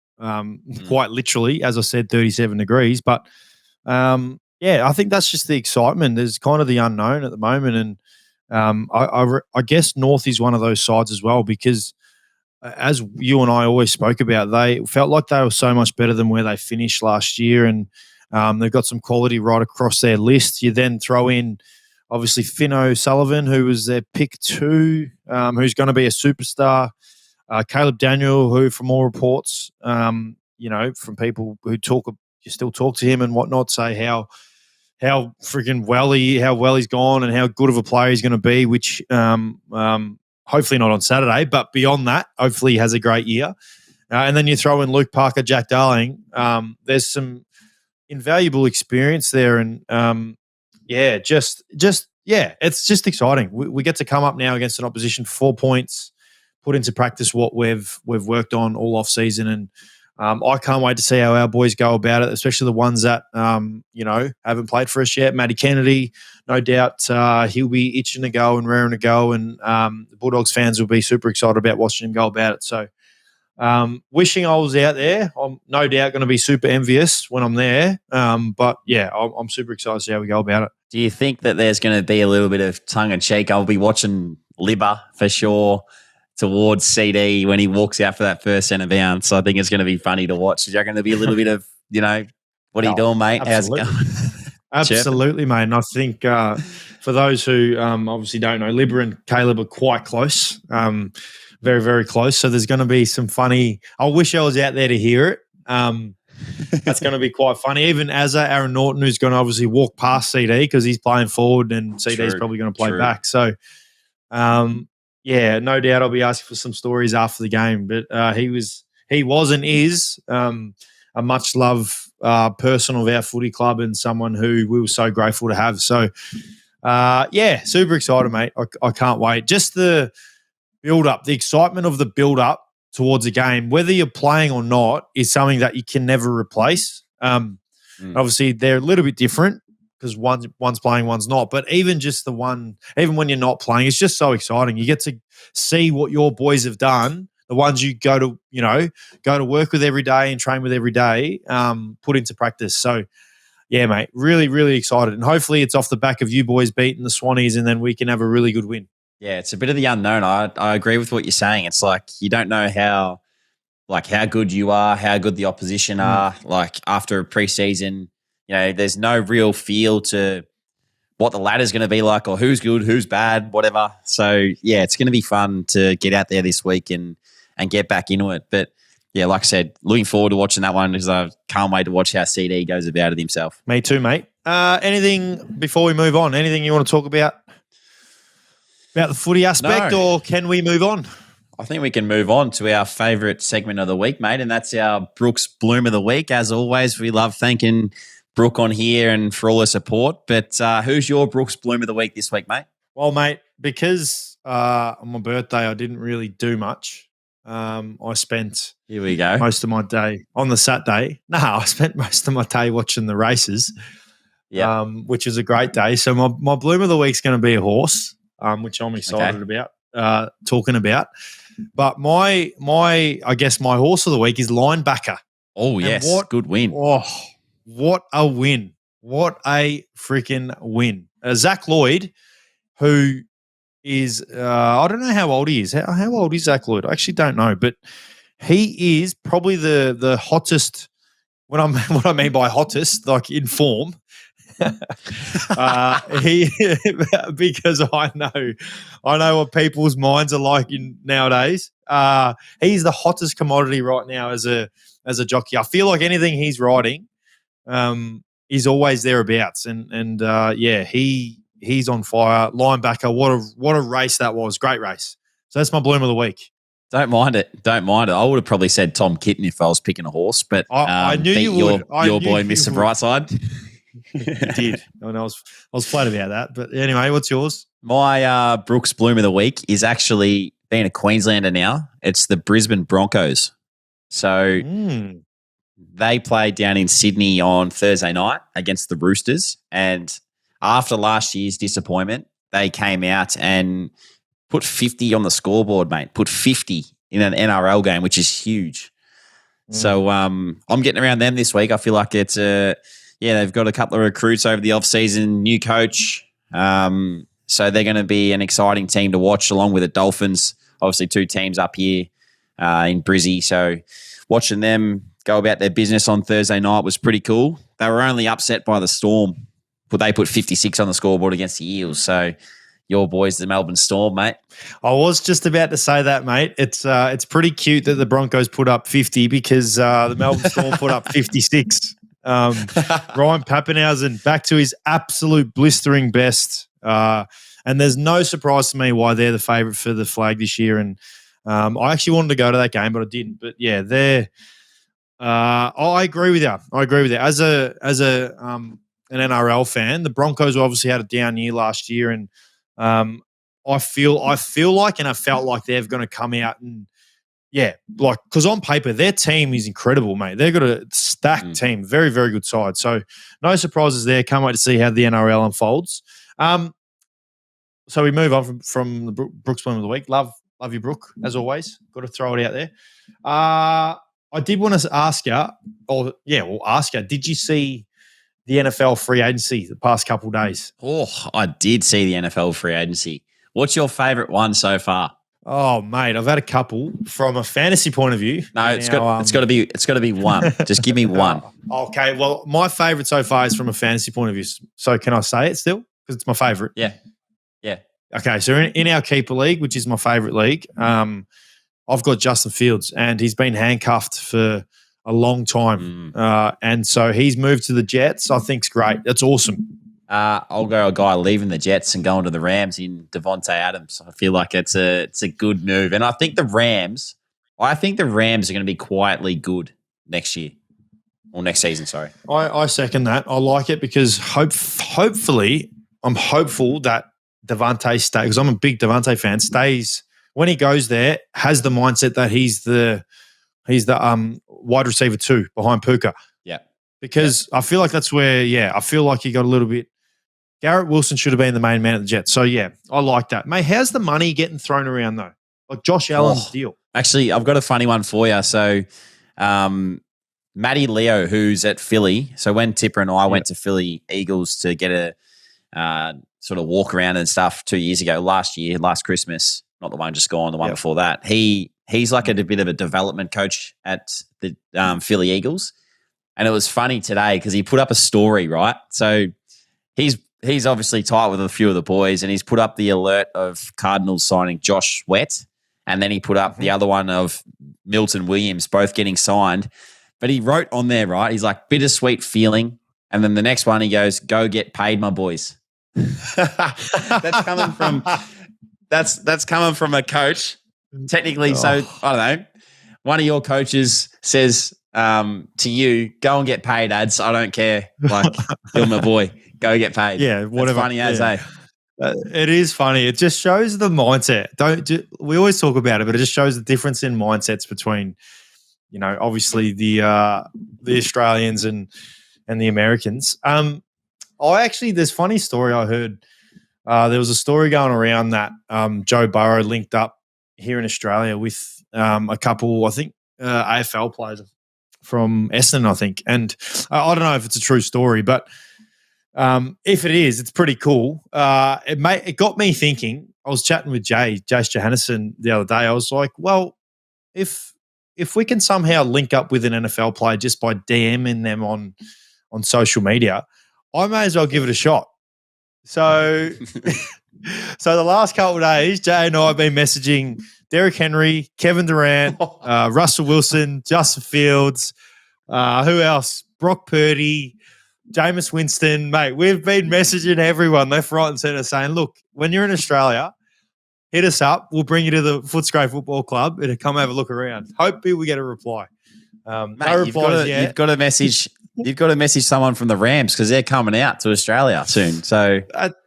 Speaker 1: quite literally, as I said, 37 degrees. But yeah, I think that's just the excitement. There's kind of the unknown at the moment. And I guess North is one of those sides as well because as you and I always spoke about, they felt like they were so much better than where they finished last year. And they've got some quality right across their list. You then throw in, obviously, Finn O'Sullivan, who was their pick 2, who's going to be a superstar. Caleb Daniel, who, from all reports, from people who you still talk to him and whatnot, say how freaking well he's gone and how good of a player he's going to be. Which hopefully not on Saturday, but beyond that, hopefully he has a great year. And then you throw in Luke Parker, Jack Darling. There's some invaluable experience there, and it's just exciting. We get to come up now against an opposition 4 points, put into practice what we've worked on all off season, and I can't wait to see how our boys go about it, especially the ones that haven't played for us yet. Matty Kennedy, no doubt, he'll be itching to go and raring to go, and the Bulldogs fans will be super excited about watching him go about it. So. Wishing I was out there. I'm no doubt going to be super envious when I'm there. But yeah, I'm super excited to see how we go about it.
Speaker 2: Do you think that there's going to be a little bit of tongue in cheek? I'll be watching Libba for sure towards CD when he walks out for that first centre bounce. So I think it's going to be funny to watch. Is there going to be a little bit of, what are you doing, mate?
Speaker 1: Absolutely. How's it going? Absolutely, mate. And I think for those who obviously don't know, Libba and Caleb are quite close. Very, very close. So there's going to be some funny. I wish I was out there to hear it. That's going to be quite funny. Even Aaron Norton, who's going to obviously walk past CD because he's playing forward and CD's probably going to play back. So, no doubt I'll be asking for some stories after the game. But he was and is a much loved person of our footy club and someone who we were so grateful to have. So, super excited, mate. I can't wait. Just the build-up, the excitement of the build-up towards a game, whether you're playing or not, is something that you can never replace. Obviously, they're a little bit different because one's playing, one's not. But even just the one, even when you're not playing, it's just so exciting. You get to see what your boys have done, the ones you go to work with every day and train with every day, put into practice. So, yeah, mate, really, really excited. And hopefully it's off the back of you boys beating the Swannies and then we can have a really good win.
Speaker 2: Yeah, it's a bit of the unknown. I agree with what you're saying. It's like you don't know how good you are, how good the opposition are. Like after a preseason, there's no real feel to what the ladder's going to be like or who's good, who's bad, whatever. So, yeah, it's going to be fun to get out there this week and get back into it. But, yeah, like I said, looking forward to watching that one because I can't wait to watch how CD goes about it himself.
Speaker 1: Me too, mate. Anything before we move on? Anything you want to talk about the footy aspect, or can we move on?
Speaker 2: I think we can move on to our favourite segment of the week, mate, and that's our Brooks Bloom of the Week. As always, we love thanking Brooke on here and for all her support. But who's your Brooks Bloom of the Week this week, mate?
Speaker 1: Well, mate, because on my birthday I didn't really do much. I spent most of my day on the Saturday. I spent most of my day watching the races, which was a great day. So my Bloom of the Week is going to be a horse. Which I'm excited about talking about. But my horse of the week is Linebacker.
Speaker 2: Oh, yes. Good win.
Speaker 1: Oh, what a win. What a freaking win. Zach Lloyd, who is, I don't know how old he is. How old is Zach Lloyd? I actually don't know. But he is probably the hottest, what I mean by hottest, like in form, because I know what people's minds are like nowadays. He's the hottest commodity right now as a jockey. I feel like anything he's riding, is always thereabouts, and he's on fire. Linebacker, what a race that was! Great race. So that's my Bloom of the Week.
Speaker 2: Don't mind it. Don't mind it. I would have probably said Tom Kitten if I was picking a horse, but
Speaker 1: I knew
Speaker 2: beat
Speaker 1: you would.
Speaker 2: your boy, Mr. Brightside.
Speaker 1: You did. And I was flat about that. But anyway, what's yours?
Speaker 2: My Brooks Bloom of the week is actually being a Queenslander now. It's the Brisbane Broncos. So they played down in Sydney on Thursday night against the Roosters. And after last year's disappointment, they came out and put 50 on the scoreboard, mate. Put 50 in an NRL game, which is huge. So I'm getting around them this week. I feel like it's they've got a couple of recruits over the off-season, new coach. So they're going to be an exciting team to watch along with the Dolphins. Obviously, two teams up here in Brizzy. So watching them go about their business on Thursday night was pretty cool. They were only upset by the Storm, but they put 56 on the scoreboard against the Eels. So your boys, the Melbourne Storm, mate.
Speaker 1: I was just about to say that, mate. It's pretty cute that the Broncos put up 50 because the Melbourne Storm put up 56. Ryan Papenhuyzen back to his absolute blistering best. And there's no surprise to me why they're the favourite for the flag this year. And I actually wanted to go to that game, but I didn't. But yeah, I agree with you. As an NRL fan, the Broncos obviously had a down year last year, and I feel like and I felt like they're going to come out and because on paper their team is incredible, mate. They've got a stacked team, very very good side. So no surprises there. Can't wait to see how the NRL unfolds. So we move on from the Brooks Bloom of the week. Love you, Brooke, as always. Got to throw it out there. I did want to ask you, did you see the NFL free agency the past couple of days?
Speaker 2: Oh, I did see the NFL free agency. What's your favourite one so far?
Speaker 1: Oh, mate, I've had a couple from a fantasy point of view.
Speaker 2: No, it's got to be one. Just give me one.
Speaker 1: Okay, well, my favourite so far is from a fantasy point of view. So can I say it still? Because it's my favourite.
Speaker 2: Yeah.
Speaker 1: Okay, so in our keeper league, which is my favourite league, I've got Justin Fields, and he's been handcuffed for a long time. And so he's moved to the Jets. I think it's great. That's awesome.
Speaker 2: I'll go a guy leaving the Jets and going to the Rams in Devontae Adams. I feel like it's a good move. And I think the Rams are going to be quietly good next year. Or next season, sorry.
Speaker 1: I second that. I like it because hopefully I'm hopeful that Devontae stays, because I'm a big Devontae fan, stays when he goes there, has the mindset that he's the wide receiver 2 behind Puka.
Speaker 2: Yeah.
Speaker 1: Because I feel like that's where, I feel like he got a little bit. Garrett Wilson should have been the main man at the Jets. So, I like that. Mate, how's the money getting thrown around, though? Like Josh Allen's deal.
Speaker 2: Actually, I've got a funny one for you. So, Matty Leo, who's at Philly. So, when Tipper and I went to Philly Eagles to get a sort of walk around and stuff 2 years ago, last Christmas, not the one just gone, the one before that, he's like a bit of a development coach at the Philly Eagles. And it was funny today because he put up a story, right? So he's obviously tight with a few of the boys, and he's put up the alert of Cardinals signing Josh Sweat, and then he put up the other one of Milton Williams both getting signed. But he wrote on there, right? He's like, bittersweet feeling. And then the next one he goes, go get paid, my boys. That's coming from a coach. Technically, so I don't know. One of your coaches says to you, go and get paid, ads. I don't care. Like, you're my boy. Go get paid.
Speaker 1: Yeah, whatever.
Speaker 2: That's funny as, eh?
Speaker 1: It is funny. It just shows the mindset. We always talk about it, but it just shows the difference in mindsets between, obviously the Australians and the Americans. There's a funny story I heard. There was a story going around that Joe Burrow linked up here in Australia with a couple, I think, AFL players from Essendon, I think. And I don't know if it's a true story, but if it is, it's pretty cool. It got me thinking. I was chatting with Jace Johannesson the other day. I was like, well, if we can somehow link up with an NFL player just by DMing them on social media, I may as well give it a shot. So the last couple of days, Jay and I have been messaging Derrick Henry, Kevin Durant, Russell Wilson, Justin Fields, who else? Brock Purdy, Jameis Winston. Mate, we've been messaging everyone left, right and centre saying, look, when you're in Australia, hit us up. We'll bring you to the Footscray Football Club and come have a look around. Hopefully we get a reply.
Speaker 2: Mate,
Speaker 1: no replies yet.
Speaker 2: You've got to message. You've got to message someone from the Rams because they're coming out to Australia soon. So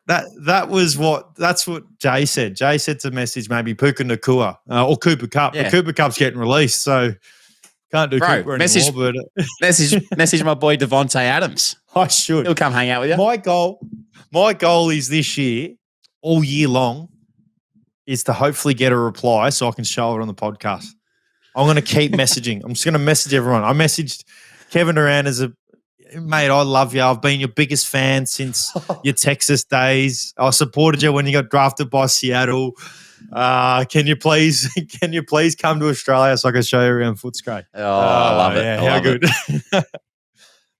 Speaker 1: that's what Jay said. Jay said to message maybe Puka Nakua or Cooper Cup.
Speaker 2: Yeah.
Speaker 1: But Cooper Cup's getting released, so can't do Cooper anymore. But
Speaker 2: message my boy Devontae Adams.
Speaker 1: I should.
Speaker 2: He'll come hang out with you.
Speaker 1: My goal is this year, all year long, is to hopefully get a reply so I can show it on the podcast. I'm going to keep messaging. I'm just going to message everyone. I messaged Kevin Durant as mate, I love you. I've been your biggest fan since your Texas days. I supported you when you got drafted by Seattle. Can you please come to Australia so I can show you around Footscray?
Speaker 2: Oh, I love it.
Speaker 1: Yeah, how good.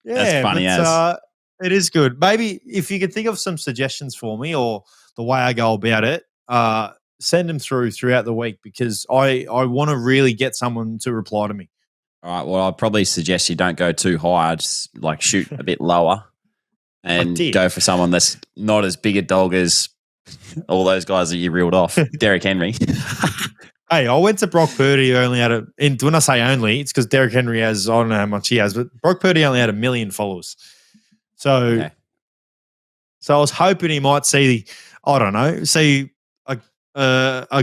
Speaker 1: Yeah,
Speaker 2: that's funny
Speaker 1: it is good. Maybe if you could think of some suggestions for me or the way I go about it, send them throughout the week because I want to really get someone to reply to me.
Speaker 2: All right. Well, I'd probably suggest you don't go too high. Just like shoot a bit lower and go for someone that's not as big a dog as all those guys that you reeled off. Derrick Henry.
Speaker 1: Hey, I went to Brock Purdy only had when I say only, it's because Derrick Henry has, I don't know how much he has, but Brock Purdy only had 1 million followers. So I was hoping he might see a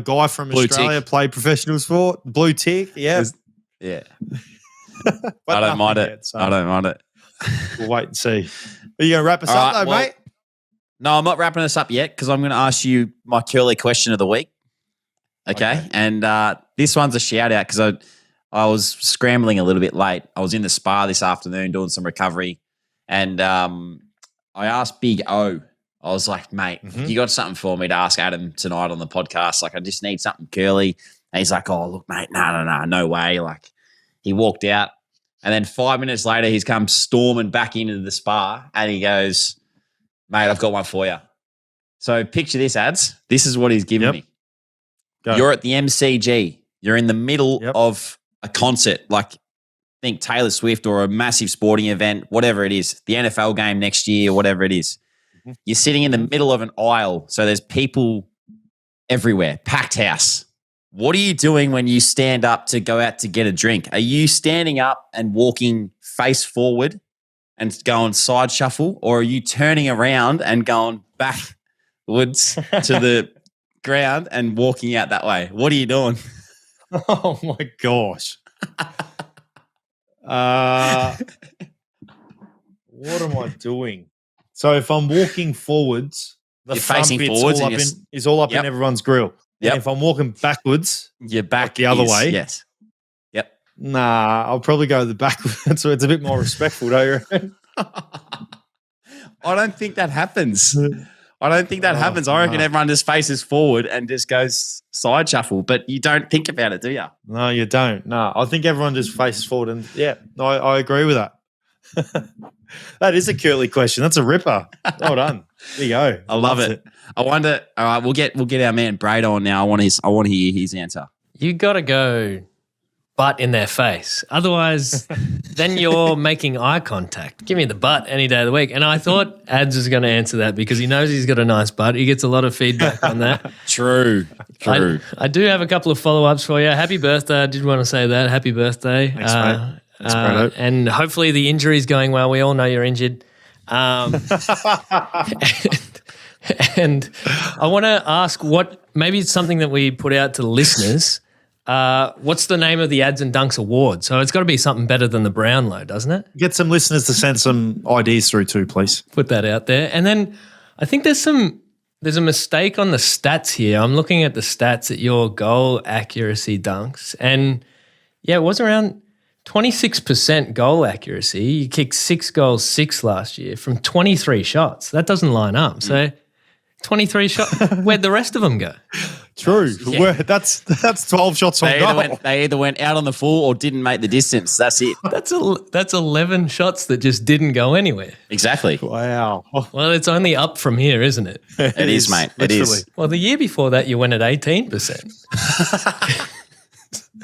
Speaker 1: guy from
Speaker 2: Blue
Speaker 1: Australia
Speaker 2: tick.
Speaker 1: play professional sport, blue tick, yeah.
Speaker 2: Yeah.
Speaker 1: But
Speaker 2: I don't mind it.
Speaker 1: Yet, so
Speaker 2: I don't mind it.
Speaker 1: we'll wait and see. Are you going to wrap us up though, mate?
Speaker 2: No, I'm not wrapping us up yet because I'm going to ask you my curly question of the week. Okay. And this one's a shout out because I was scrambling a little bit late. I was in the spa this afternoon doing some recovery and I asked Big O. I was like, mate, you got something for me to ask Adam tonight on the podcast? Like, I just need something curly. And he's like, oh, look, mate, no way. Like, he walked out. And then 5 minutes later, he's come storming back into the spa and he goes, mate, I've got one for you. So picture this, Ads. This is what he's giving me. Go. You're at the MCG. You're in the middle of a concert, like think Taylor Swift or a massive sporting event, whatever it is, the NFL game next year, whatever it is. You're sitting in the middle of an aisle. So there's people everywhere, packed house. What are you doing when you stand up to go out to get a drink? Are you standing up and walking face forward and going side shuffle, or are you turning around and going backwards to the ground and walking out that way? What are you doing?
Speaker 1: Oh my gosh. What am I doing? So if I'm walking forwards, the
Speaker 2: you're
Speaker 1: front
Speaker 2: facing
Speaker 1: bit's
Speaker 2: forwards
Speaker 1: all up in everyone's grill.
Speaker 2: Yep.
Speaker 1: And if I'm walking backwards,
Speaker 2: your back
Speaker 1: the other way.
Speaker 2: Yes. Yep.
Speaker 1: Nah, I'll probably go the backwards so it's a bit more respectful, don't you reckon?
Speaker 2: I don't think that happens. I reckon everyone just faces forward and just goes side shuffle, but you don't think about it, do you?
Speaker 1: No, you don't. No, I think everyone just faces forward and I agree with that. That is a curly question. That's a ripper. Well done. There you go.
Speaker 2: I love it. I wonder. All right, we'll get our man Braid on now. I want to hear his answer.
Speaker 3: You got to go butt in their face. Otherwise, then you're making eye contact. Give me the butt any day of the week. And I thought Ads was going to answer that because he knows he's got a nice butt. He gets a lot of feedback on that.
Speaker 2: True.
Speaker 3: I do have a couple of follow-ups for you. Happy birthday. I did want to say that. Happy birthday.
Speaker 1: Thanks, mate. Thanks,
Speaker 3: and hopefully the injury's going well. We all know you're injured. And I want to ask maybe it's something that we put out to the listeners. What's the name of the Ads and Dunks Award? So it's got to be something better than the Brownlow, doesn't it?
Speaker 1: Get some listeners to send some ideas through too, please.
Speaker 3: Put that out there. And then I think there's a mistake on the stats here. I'm looking at the stats at your goal accuracy dunks. And it was around 26% goal accuracy. You kicked 6 goals, 6 last year from 23 shots. That doesn't line up. So 23 shots, where'd the rest of them go?
Speaker 1: True. Yeah. That's 12 shots on goal.
Speaker 2: They either went out on the full or didn't make the distance. That's it.
Speaker 3: That's 11 shots that just didn't go anywhere.
Speaker 2: Exactly.
Speaker 1: Wow.
Speaker 3: Well, it's only up from here, isn't it?
Speaker 2: It is, mate. It is.
Speaker 3: Well, the year before that, you went at 18%.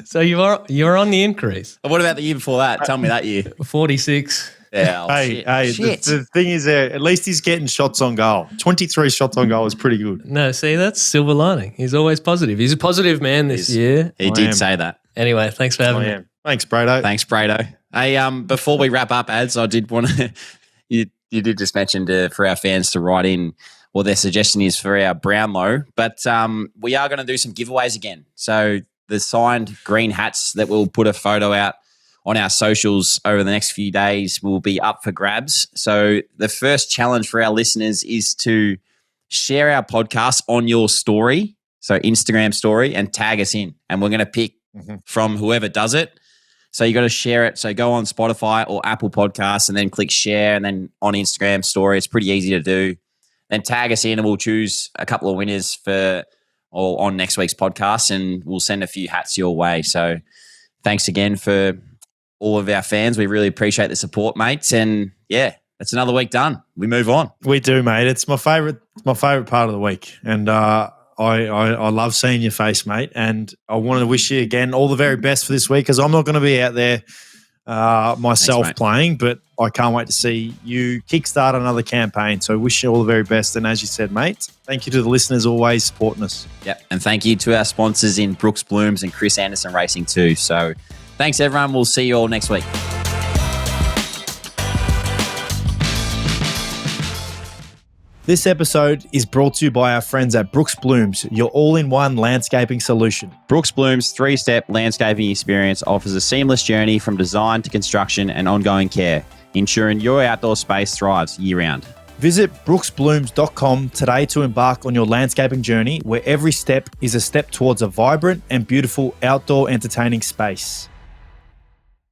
Speaker 3: So you're on the increase.
Speaker 2: What about the year before that? Tell me that year.
Speaker 3: 46.
Speaker 2: Yeah, shit.
Speaker 1: The thing is, at least he's getting shots on goal. 23 shots on goal is pretty good.
Speaker 3: No, see, that's silver lining. He's always positive. He's a positive man this year.
Speaker 2: He did say that.
Speaker 3: Anyway, thanks for having me.
Speaker 1: Thanks, Brado.
Speaker 2: Thanks, Brado. Hey, before we wrap up, Ads, I did want to. You did just mention for our fans to write in what their suggestion is for our Brownlow, but we are going to do some giveaways again. So the signed green hats that we'll put a photo out on our socials over the next few days will be up for grabs. So the first challenge for our listeners is to share our podcast on your story, so Instagram story, and tag us in. And we're going to pick from whoever does it. So you got to share it. So go on Spotify or Apple Podcasts and then click share, and then on Instagram story. It's pretty easy to do. Then tag us in and we'll choose a couple of winners on next week's podcast, and we'll send a few hats your way. So thanks again for all of our fans. We really appreciate the support, mates. And yeah, that's another week done. We move on.
Speaker 1: We do, mate. It's my favorite part of the week. And I love seeing your face, mate. And I want to wish you again all the very best for this week, because I'm not going to be out there myself playing, but I can't wait to see you kickstart another campaign. So wish you all the very best. And as you said, mate, thank you to the listeners always supporting us.
Speaker 2: Yep. And thank you to our sponsors in Brooks Blooms and Chris Anderson Racing too. So thanks, everyone. We'll see you all next week.
Speaker 1: This episode is brought to you by our friends at Brooks Blooms, your all-in-one landscaping solution.
Speaker 2: Brooks Blooms' three-step landscaping experience offers a seamless journey from design to construction and ongoing care, ensuring your outdoor space thrives year-round.
Speaker 1: Visit brooksblooms.com today to embark on your landscaping journey, where every step is a step towards a vibrant and beautiful outdoor entertaining space.